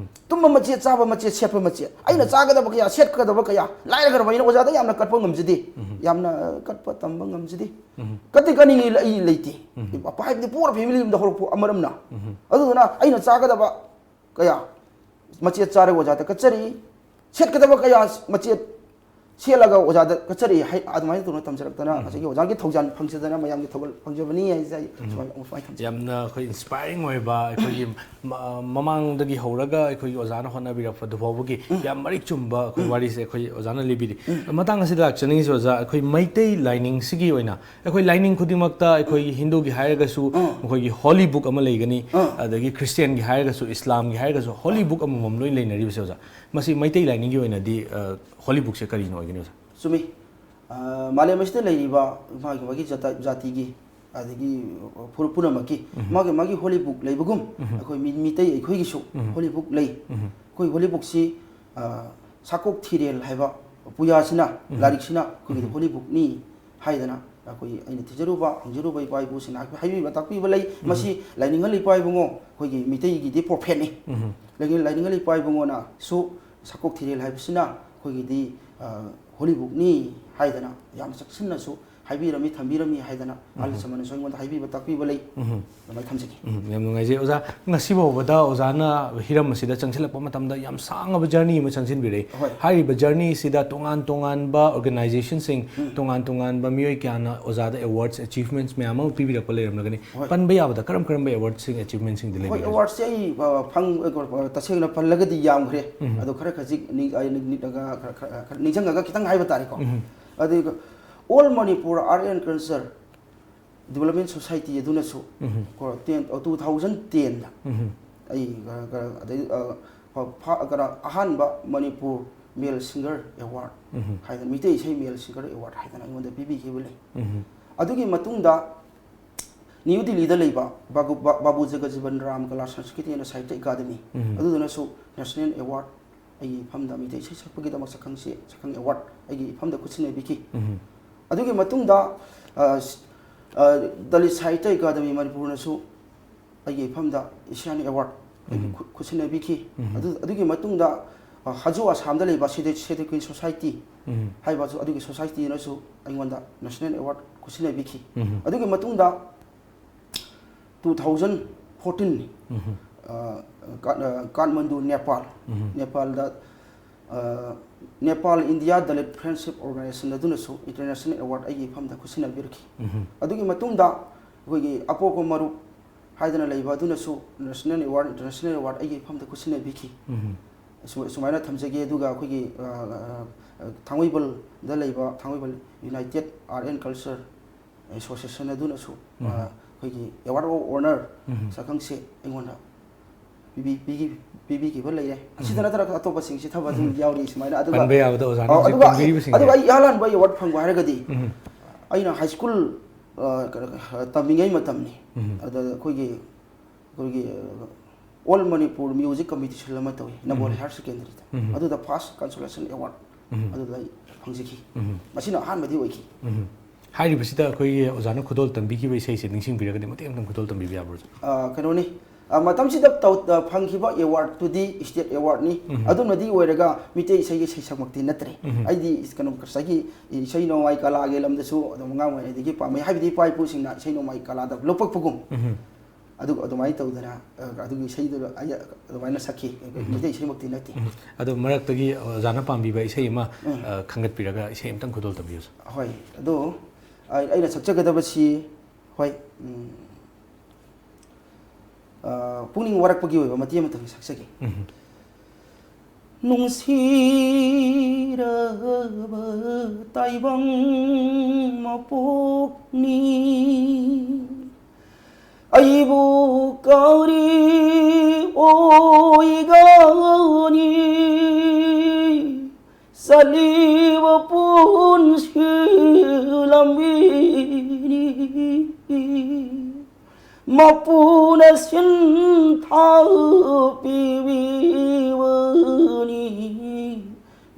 ꯇꯨꯝꯕ ꯃꯆꯦꯠ ꯆꯥꯕ ꯃꯆꯦꯠ ꯁꯦꯠꯄ ꯃꯆꯦꯠ ꯑꯩꯅ ꯆꯥꯒꯗꯕ ꯀꯌꯥ ꯁꯦꯠꯀꯗꯕ ꯀꯌా ꯂꯥꯏꯔꯈ꯭ꯔꯕ ꯑꯩꯅ ꯑꯣꯖꯥꯗ ꯌꯥꯝꯅ ꯀꯠꯄ ꯉꯝꯖꯗꯦ ꯌꯥꯝꯅ ꯀꯠꯄ ꯇꯝꯕ ꯉꯝꯖꯗꯦ ꯀꯠꯇꯤ ꯀꯠꯅꯤꯡꯉꯤ ꯑꯩ ꯂꯩꯇꯦ ꯍꯥꯏꯕꯗꯤ ꯄꯣꯔ ꯐꯦꯃꯤꯂꯤ ꯑꯃꯗ ꯍꯧꯔꯛꯄ ꯑꯃꯔꯝꯅ ꯑꯗꯨꯗꯨꯅ ꯑꯩꯅ ꯆꯥꯒꯗꯕ ꯀꯌꯥ ꯃꯆꯦꯠ ꯆꯥꯔꯒ ꯑꯣꯖꯥꯗ ꯀꯠꯆꯔꯤ ꯁꯦꯠꯀꯗꯕ ꯀꯌꯥ ꯃꯆꯦꯠ ꯁꯦꯠꯂꯒ ꯑꯣꯖꯥꯗ ꯀꯠꯆꯔꯤ ꯑꯗꯨꯃꯥꯏꯅ ꯇꯧꯅ ꯇꯝꯖꯔꯛꯇꯅ ꯉꯁꯥꯏꯒꯤ ꯑꯣꯖꯥꯒꯤ ꯊꯧꯖꯥꯜ ꯐꯪꯖꯗꯅ ꯃꯌꯥꯝꯒꯤ ꯊꯧꯒꯜ ꯐꯪꯖꯕꯅꯤ ꯍꯥꯏꯁꯦ ꯑꯩ ꯁꯨꯃꯥꯏꯅ ꯊꯝꯖꯩ ꯌꯥꯝꯅ ꯑꯩꯈꯣꯏ ꯏꯟꯁꯄꯥꯏꯔꯤꯡ ꯑꯣꯏꯕ ꯑꯩꯈꯣꯏꯒꯤ ꯃꯃꯥꯡꯗꯒꯤ ꯍꯧꯔꯒ ꯑꯩꯈꯣꯏꯒꯤ ꯑꯣꯖꯥꯅ ꯍꯣꯠꯅꯕꯤꯔꯛꯄꯗꯨ ꯐꯥꯎꯕꯒꯤ ꯌꯥꯝ ꯃꯔꯤꯛ ꯆꯨꯝꯕ ꯑꯩꯈꯣꯏ ꯋꯥꯔꯤꯁꯦ ꯑꯩꯈꯣꯏ ꯑꯣꯖꯥꯅ ꯂꯤꯕꯤꯔꯤ ꯃꯇꯥꯡ ꯑꯁꯤꯗ ꯂꯥꯛꯆꯅꯤꯡꯉꯤꯁꯤ ꯑꯣꯖꯥ ꯑꯩꯈꯣꯏ ꯃꯩꯇꯩ ꯂꯥꯏꯅꯤꯡꯁꯤꯒꯤ ꯑꯣꯏꯅ ꯑꯩꯈꯣꯏ ꯂꯥꯏꯅꯤꯡ ꯈꯨꯗꯤꯡꯃꯛꯇ ꯑꯩꯈꯣꯏꯒꯤ ꯍꯤꯟꯗꯨꯒꯤ ꯍꯥꯏꯔꯒꯁꯨ ꯑꯩꯈꯣꯏꯒꯤ ꯍꯣꯂꯤ ꯕꯨꯛ ꯑꯃ ꯂꯩꯒꯅꯤ ꯑꯗꯒꯤ ꯈ꯭ꯔꯤꯁꯇꯤꯌꯟꯒꯤ ꯍꯥꯏꯔꯒꯁꯨ ꯏꯁꯂꯥꯝꯒꯤ ꯍꯥꯏꯔꯒꯁꯨ ꯍꯣꯂꯤ ꯕꯨꯛ ꯑꯃꯃꯝ ꯂꯣꯏ ꯂꯩꯅꯔꯤꯕꯁꯦ ꯑꯣꯖꯥ ꯃꯁꯤ ꯃꯩꯇꯩ ꯂꯥꯏꯅꯤꯡꯒꯤ ꯑꯣꯏꯅꯗꯤ ꯍꯣꯂꯤ ꯕꯨꯛꯁꯦ ꯀꯔꯤꯅꯣ ꯑꯣꯏꯒꯅꯤ ꯑꯣꯖꯥ ꯆꯨꯝꯃꯤ ꯃꯥꯂꯦꯝ ꯑꯁꯤꯗ ꯂꯩꯔꯤꯕ ꯃꯥꯒꯤ ꯖꯥꯇꯤꯒꯤ ꯑꯗꯒꯤ ꯄꯨꯝꯅꯃꯛꯀꯤ ꯃꯥꯒꯤ ꯍꯣꯂꯤ ꯕꯨꯛ ꯂꯩꯕꯒꯨꯝ ꯑꯩꯈꯣꯏ ꯃꯤꯇꯩ ꯑꯩꯈꯣꯏꯒꯤꯁꯨ ꯍꯣꯂꯤ ꯕꯨꯛ ꯂꯩ ꯑꯩꯈꯣꯏ ꯍꯣꯂꯤ ꯕꯨꯛꯁꯤ ꯁꯥꯀꯣꯛ ꯊꯤꯔꯦꯜ ꯍꯥꯏꯕ ꯄꯨꯌꯥꯁꯤꯅ ꯂꯥꯏꯔꯤꯛꯁꯤ나 ꯑꯩꯈꯣꯏꯒꯤ ꯍꯣꯂꯤ ꯕꯨꯛꯅꯤ ꯍꯥꯏꯗꯅ ꯑꯩꯈꯣꯏ ꯑꯩꯅ ꯊꯤꯖꯔꯨꯕ ꯍꯪꯖꯔꯨꯕ ꯏꯄꯥ ꯏꯄꯨꯁꯤꯡꯅ ꯍꯥꯏꯕꯤꯕ ꯇꯥꯛꯄꯤꯕ ꯂꯩ ꯃꯁꯤ ꯂꯥꯏꯅꯤꯡꯍꯜ ꯏꯄꯥ ꯏꯕꯨꯡꯉꯣ ꯑꯩꯈꯣꯏꯒꯤ ꯃꯤꯇꯩꯒꯤꯗꯤ ꯄ꯭ꯔꯣꯐꯦꯠꯅꯤ ꯂꯥꯏꯅꯤꯡꯍꯜ ꯏꯄꯥ ꯏꯕꯨꯡꯉꯣꯅꯁꯨ ꯁꯥꯀꯣꯛ ꯊꯤꯔꯦꯜ ꯍꯥꯏꯕꯁꯤꯅ ꯑꯩꯈꯣꯏꯒꯤꯗꯤ ꯍꯣꯂꯤ ꯕꯨꯛꯅꯤ ꯍꯥꯏꯗꯅ ꯌꯥꯝ ꯆꯦꯛꯁꯤꯟꯅꯁꯨ ꯍꯥꯏꯕꯤꯔꯝꯃꯤ ꯊꯝꯕꯤꯔꯝꯃꯤ ꯍꯥꯏꯗꯅ ꯑꯍꯜ ꯂꯃꯟꯅꯁꯨ ꯑꯩꯉꯣꯟꯗ ꯍꯥꯏꯕꯤꯕ ꯇꯥꯛꯄꯤꯕ ꯂꯩ ꯑꯗꯨꯃꯥꯏꯅ ꯊꯝꯖꯒꯦ ꯌꯥꯝ ꯅꯨꯡꯉꯥꯏꯖꯩ ꯑꯣꯖꯥ ꯉꯁꯤ ꯐꯥꯎꯕꯗ ꯑꯣꯖꯥꯅ ꯍꯤꯔꯝ ꯑꯁꯤꯗ ꯆꯪꯁꯤꯜꯂꯛꯄ ꯃꯇꯝꯗ ꯌꯥꯝ ꯁꯥꯡꯉꯕ ꯖꯔꯅꯤ ꯑꯃ ꯆꯪꯁꯤꯟꯕꯤꯔꯛꯏ ꯍꯥꯏꯔꯤꯕ ꯖꯔꯅꯤꯁꯤꯗ ꯇꯣꯉꯥꯟ ꯇꯣꯉꯥꯟꯕ ꯑꯣꯔꯒꯅꯥꯏꯖꯦꯁꯟꯁꯤꯡ ꯇꯣꯉꯥꯟ ꯇꯣꯉꯥꯟꯕ ꯃꯤꯑꯣꯏ ꯀꯌꯥꯅ ꯑꯣꯖꯥꯗ ꯑꯦꯋꯥꯔꯗꯁ ꯑꯦꯆꯤꯚꯃꯦꯟꯠꯁ ꯃꯌꯥꯝ ꯑꯃ ꯄꯤꯕꯤꯔꯛꯄ ꯂꯩꯔꯝꯂꯒꯅꯤ ꯄꯟꯕ ꯌꯥꯕꯗ ꯀꯔꯝ ꯀꯔꯝꯕ ꯑꯦꯋꯥꯔꯗꯁꯤꯡ ꯑꯦꯆꯤꯚꯃꯦꯟꯠꯁꯤꯡꯗꯤ ꯂꯩꯕꯤꯒꯦ ꯑꯦꯋꯥꯔꯗꯁꯦ ꯑꯩ ꯇꯁꯦꯡꯅ ꯄꯜꯂꯒꯗꯤ ꯌꯥꯝꯈ꯭ꯔꯦ ꯑꯗꯣ ꯈꯔ ꯈꯖꯤꯛ ꯅꯤꯡꯁꯤꯡꯉꯒ ꯈꯤꯇꯪ ꯍꯥꯏꯕ ꯇꯥꯔꯦꯀꯣ ꯑꯗꯨꯒ all Manipur art and culture development society ꯑꯗꯨꯅꯁꯨ 2010ꯗ ꯑꯩ ꯑꯍꯥꯟꯕ ꯃꯅꯤꯄꯨꯔ ꯃꯦꯜ ꯁꯤꯡꯒꯔ ꯑꯦꯋꯥꯔꯗ ꯍꯥꯏꯗꯅ ꯃꯤꯇꯩ ꯏꯁꯩ ꯃꯦꯜ ꯁꯤꯡꯒꯔ ꯑꯦꯋꯥꯔꯗ ꯍꯥꯏꯗꯅ ꯑꯩꯉꯣꯟꯗ ꯄꯤꯕꯤꯈꯤꯕ ꯂꯩ ꯑꯗꯨꯒꯤ ꯃꯇꯨꯡꯗ ꯅ꯭ꯌꯨ ꯗꯤꯜꯂꯤꯗ ꯂꯩꯕ ꯕꯥꯕꯨ ꯖꯒꯖꯤꯕꯟ ꯔꯥꯝ ꯀꯂꯥ ꯁꯪꯁꯀ꯭ꯔꯤꯇꯤ ꯑꯦꯟड ꯁꯥꯍꯤꯇ꯭ꯌ ꯑꯦꯀꯥꯗꯃꯤ ꯑꯗꯨꯗꯨꯅꯁꯨ ꯅꯦꯁꯅꯦꯜ ꯑꯦꯋꯥꯔꯗ ꯑꯩꯒꯤ ꯏꯐꯝꯗ ꯃꯤꯇꯩ ꯏꯁꯩ ꯁꯛꯄꯒꯤꯗꯃꯛ ꯁꯛꯈꯪ ꯑꯦꯋꯥꯔꯗ ꯑꯩꯒꯤ ꯏꯐꯝꯗ ꯈꯨꯠꯁꯤꯟꯅꯕꯤꯈꯤ ꯑꯗꯨꯒꯤ ꯃꯇꯨꯡꯗ ꯗꯂꯤꯠ ꯁꯥꯍꯤꯇ꯭ꯌ ꯑꯦꯀꯥꯗꯃꯤ ꯃꯅꯤꯄꯨꯔꯅꯁꯨ ꯑꯩꯒꯤ ꯏꯐꯝꯗ ꯏꯁꯤꯌꯥꯟ ꯑꯦꯋꯥꯔꯗ ꯑꯩꯒꯤ ꯈꯨꯠꯁꯤꯟꯅꯕꯤꯈꯤ ꯑꯗꯨꯒꯤ ꯃꯇꯨꯡꯗ ꯍꯖꯨ ꯑꯁꯥꯝꯗ ꯂꯩꯕ ꯁꯦꯗꯦꯀ꯭ꯋꯤꯟ ꯁꯣꯁꯥꯏꯇꯤ ꯍꯥꯏꯕ ꯑꯗꯨꯒꯤ ꯁꯣꯁꯥꯏꯇꯤꯅꯁꯨ ꯑꯩꯉꯣꯟꯗ ꯅꯦꯁꯅꯦꯜ ꯑꯦꯋꯥꯔꯗ ꯈꯨꯠꯁꯤꯟꯅꯕꯤꯈꯤ ꯑꯗꯨꯒꯤ ꯃꯇꯨꯡꯗ 2014 ꯀꯥठꯃꯟꯗꯨ ꯅꯦꯄꯥꯜꯗ ꯅꯦꯄꯥꯜ ꯏꯟꯗꯤꯌꯥ ꯗꯂꯤꯠ ꯐ꯭ꯔꯦꯟꯗꯁꯤꯞ ꯑꯣꯔꯒꯅꯥꯏꯖꯦꯁꯟ ꯑꯗꯨꯅꯁꯨ ꯏꯟꯇꯔꯅꯦꯁꯅꯦꯜ ꯑꯦꯋꯥꯔꯗ ꯑꯩꯒꯤ ꯏꯐꯝꯗ ꯈꯨꯠꯁꯤꯟꯅꯕꯤꯔꯛꯈꯤ ꯑꯗꯨꯒꯤ ꯃꯇꯨꯡꯗ ꯑꯩꯈꯣꯏꯒꯤ ꯑꯄꯣꯛꯄ ꯃꯔꯨꯞ ꯍꯥꯏꯗꯅ ꯂꯩꯕ ꯑꯗꯨꯅꯁꯨ ꯅꯦꯁꯅꯦꯜ ꯑꯦꯋꯥꯔꯗ ꯏꯟꯇꯔꯅꯦꯁꯅꯦꯜ ꯑꯦꯋꯥꯔꯗ ꯑꯩꯒꯤ ꯏꯐꯝꯗ ꯈꯨꯠꯁꯤꯟꯅꯕꯤꯈꯤ सुमाइना थमजगे दुगा अखोगी थांगोइबल दा लेबा Thangoibal united art and culture association अदुनसु अखोगी अवार्ड ऑफ ऑनर सखंगसे एंगोना बीबी की बल लेरे असिदा नतरा अतोपा सिंग से थबा दुम यावरी सुमाइना अदुगा पनबे यावदा ओजाना से पंबीरी सिंग अदुगा यालान बा अवार्ड फंगवा हारगदी अइना हाई स्कूल तमिंगै मतमनी अदा अखोगी ऑल मणिपुर म्यूजिक कॉम्पिटिशन लमा तवे नबोल हायर सेकेंडरी अदुदा फर्स्ट कंसोलेशन अवार्ड अदुदा फंगजिखी मसिना हानबदी ओइखी हाइरिबसिदा अखोई ओजाना खुदोल तंबीकी बै सैसे निंसिंग बिरगदे मतेम तम खुदोल तंबी बियाबो कनोनी मतमसिदा फंगखिबा अवार्ड टुदी स्टेट अवार्ड नि अदुनदी ओइरगा मिते सैगे सैसमक्ति नत्रे आइदी कनो कसगी सैनो माइ कला गे लमदसु अदमंगा ओइदिगी पामै हाबिदी पाइपु सिंगना सैनो माइ कला द लोपक पुगुम अदुमाई तौदना अदुगी सैदु अदुमाइना सखी मिते सैमक्ति नति अदु मरक्तगी जाना पाम्बीबा इसै मा खंगत पिरगा इसै अमतंग खुदोल तंबियोस होय अदु आइना सक्चगदबसी होय पुनिंग वरकपगी ओइबा मति अमतंग सक्सगी नुंसिरबा ताइबंग मपोकनी आइबु काउरी ओइगानी सलीव पुनसिलम्बिनी मपुन सिन्था पिविवनी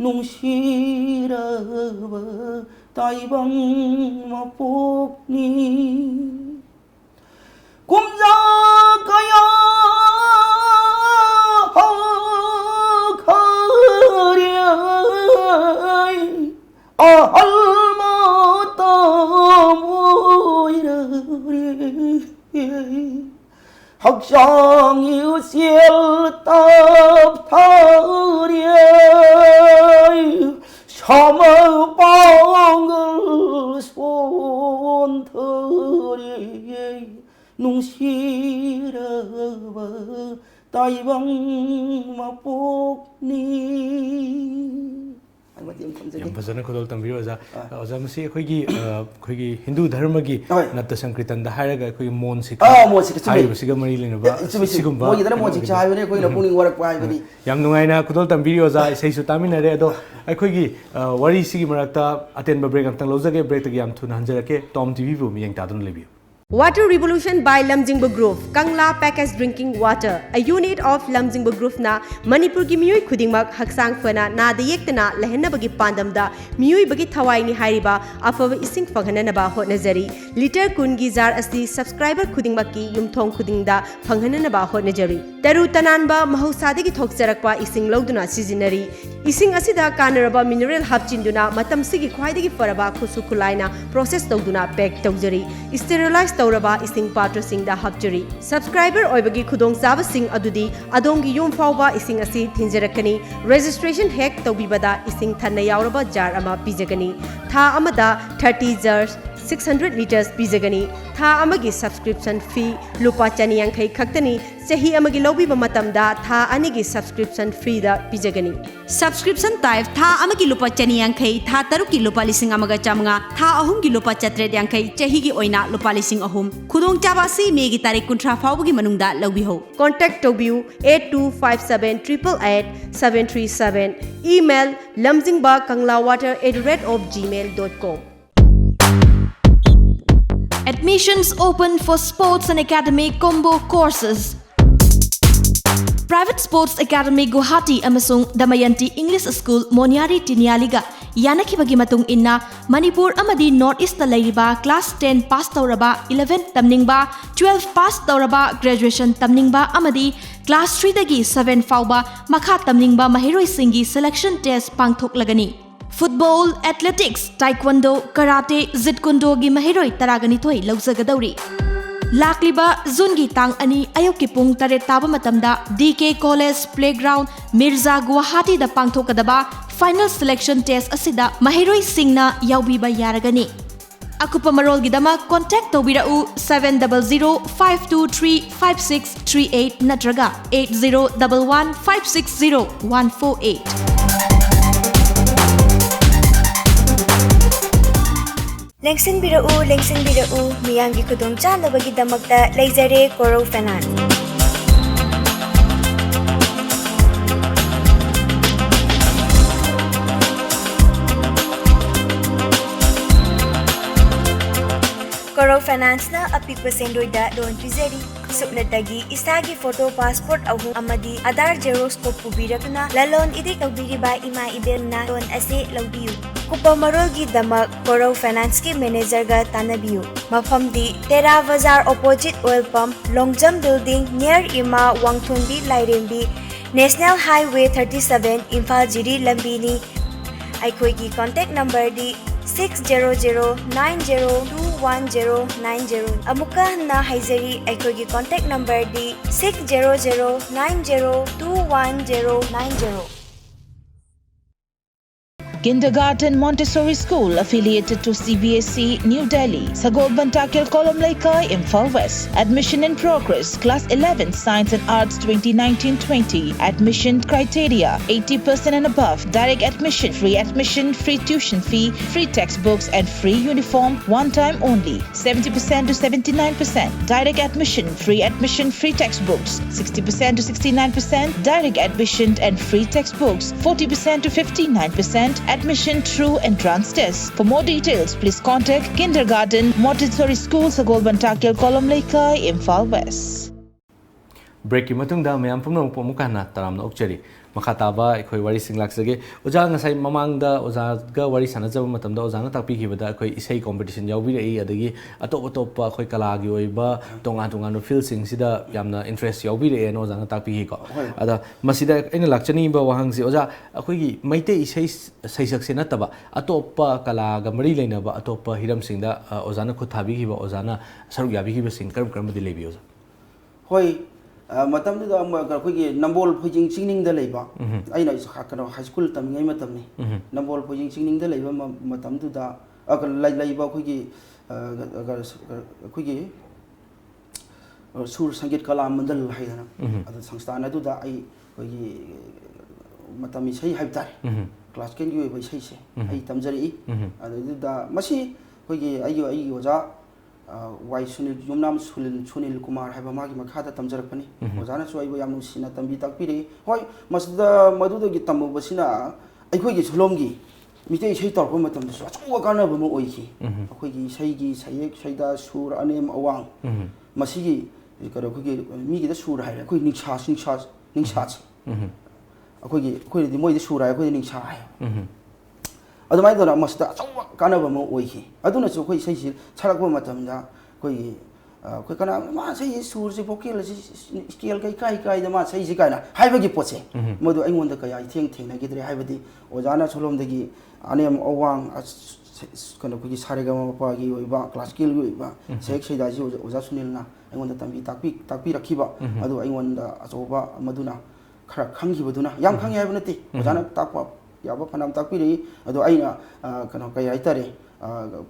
नुंसिरबा ताइबंग मपोकनी कुमजा कया खरियाय अहलमाता मोइरे हक्सांग युसियल ताप थारियाय शामपांगल सोन्थरियाय नुंसिरबा ताइबंग मपोकनी यम फजन खुदोल तंबिरो ओजा ओजा मसी अखोगी अखोगी हिंदू धर्म की नत्त संकीर्तन दा हायरगा अखोगी मोनसिक हाइबसिगा मरि लेनबा सिगुम्बा मोगी दना मोनसिक चाहायबने अखोगी पुनिंग वरक पाइबनी यम नुंगाइना खुदोल तंबिरो ओजा इसैसु तामिनरे अदो अखोगी वरी सिगी मरक्ता अटेनबा ब्रेक अमतंग लौजगे ब्रेक तगी याम थुना हंजरके टॉम टीवी बु मियंग तादुन labio Water Revolution by Lamjingba Group, Kangla Packaged Drinking Water, a unit of Lamjingba Group na Manipur ki miyoi khudingmak haksang fana na da yektana lehenna bagi pandam da miyoi bagi thawai ni hairiba afava ising phanghanana ba hotnajari liter kun gi jar asti subscriber khudingmak ki yumthong khuding da phanghanana ba hotnajari taru tanan ba mahusadi gi thokjarakpa ising loduna sizinari ising asida kanaraba mineral hapchinduna matam sigi khwaidagi faraba khusu khulaina process tawduna pack tawjari sterilize तौरबा इसिंग पात्र सिंग दा हपजरी सब्सक्राइबर ओइबगी खुदोंग जाबा सिंग अदुदी अदोंगी यूम फावबा इसिंग असि थिंजरकनी रजिस्ट्रेशन हेक तौबिबदा इसिंग थन्ना यावरबा जार अमा पिजगनी था अमदा 30 जर्स 600 liters पिजगनी था अमगी सब्सक्रिप्शन फी लुपा चनियांखै खक्तनी चही अमगी लौबिबा मतमदा था अनिगी सब्सक्रिप्शन फ्री दा पिजगनी सब्सक्रिप्शन टाइप था अमगी लुपा चनियांखै था तरुकी लुपा लिसिंग अमगा चामंगा था अहुमगी लुपा चत्रेद यांखै चहीगी ओइना लुपा लिसिंग अहुम खुदोंग चाबासी मेगी तारीख 19 फावबगी मनुंगदा लौबिहो कांटेक्ट तौबियु 8257888737 email lamjingbakanglawwater@gmail.com Admissions open for sports and academic combo courses. Private Sports Academy Guwahati amasung Damayanti English School Monyari Tinyaliga yanakibagi matung inna Manipur amadi North East lairiba class 10 pass tauraba 11 tamningba 12 pass tauraba graduation tamningba amadi class 3 dagi 7 fauba makha tamningba mahiroi singi selection test pangthoklagani. Football, athletics, taekwondo, karate, jitkundo gi mahiroi taragani thoi laujagadauri. Lakliba Zungi Tang Ani Ayoki Pung Tare Taba Matamda DK College Playground Mirza Guwahati da Pangthokadaba final selection test asida mahiroi singna yaubiba yaragani. Akupa marolgidamak contact tobirau 700-523-5638 natraga 8011-560-148. Lengsinbirau miyamgi kudong chanabagidamagta leizare Coro Finance. Coro Finance na apikpa sendoida loan pizeri. Supnadagi isagi photo passport ahum amadi Aadhaar Xerox ko pubirakna lalon idik nagbiriba ima ibel na loan ase lawbiyu. Kupa marolgi damak Coro Finance ki manager ga tanabiyu. Mafamdi Tera Bazaar opposite oil pump Longjam building near Ima Wangthunbi Lairembi National Highway 37 Imphal Jiri Lambini. Aikoi ki contact number di 600902190 amuka na haizari aikoi ki contact number di 600902190. Kindergarten Montessori School affiliated to CBSE New Delhi, Sagol Bantakil Kolom Laikai, Imphal West. Admission in progress. Class 11 Science and Arts 2019-20. Admission criteria 80% and above. Direct admission, free tuition fee, free textbooks and free uniform one time only. 70% to 79%. Direct admission, free textbooks. 60% to 69%. Direct admission and free textbooks. 40% to 59%. Admission through entrance test. For more details, please contact Kindergarten Montessori School, Sagol Bantakil, Kolom Laikai, Imphal West. Break ki matungda mayam pumna muka na taramna okchari makataba ekhoi wari singlak sage oja ngasai mamangda oja ga wari sanajaba matamda oja na takpi khibada ekhoi isai competition yawbi rei adagi atop atop ekhoi kala gi oiba tonga field sing sida yamna interest yawbi rei no oja na takpi hi ko ada masida ena lakchani ba wahang si oja ekhoi gi maite isai saisak se nataba atop kala ga mari leina ba atop hiram singda oja na khuthabi khiba oja na saruk yabi khiba sing karam di lebi oja hoi matamdu akhoi nambol phojing chingning da leiba aina kano high school tamingai matamni nambol phojing chingning da leiba matamdu da leiba akhoi sur sangit kala mandal haidana adu sangsthana du da ai akhoi matami sei haibtar class 10 gi bai sei se ai tamjari adu da masi akhoi ai oja wai sunil yumnam sunil kumar haiba magi makhada tamjarakpani ojana chu aibo yamnu sina tambi takpiri hoi masda maduda gi tamu basina aikhoi gi sulom gi mitei sei torpa matam su achu kana bu oi ki akhoi gi sei gi sayek saida sur anem awang masigi karo khoi mi gi da sur haira akhoi ningsha akhoi di moi di sur haira akhoi ningsha haira adumai dona masda achawa kanaba mo oiki aduna chu khoi sei charakba matamda khoi kana ma sei sur ji vocal ji scale kai da ma sei ji kana haibagi poche modu aingonda kaya theng na gidre haibadi ojana cholomdagi anem awang kana khoi sarega ma pa gi oiba class skill gi oiba sek sei da ji oja sunilna aingonda tambi takpi rakhiba adu aingonda achoba maduna khara khangi baduna yam khangi haibnati ojana takpa yaba panam takpiri adu aina kano kai aitare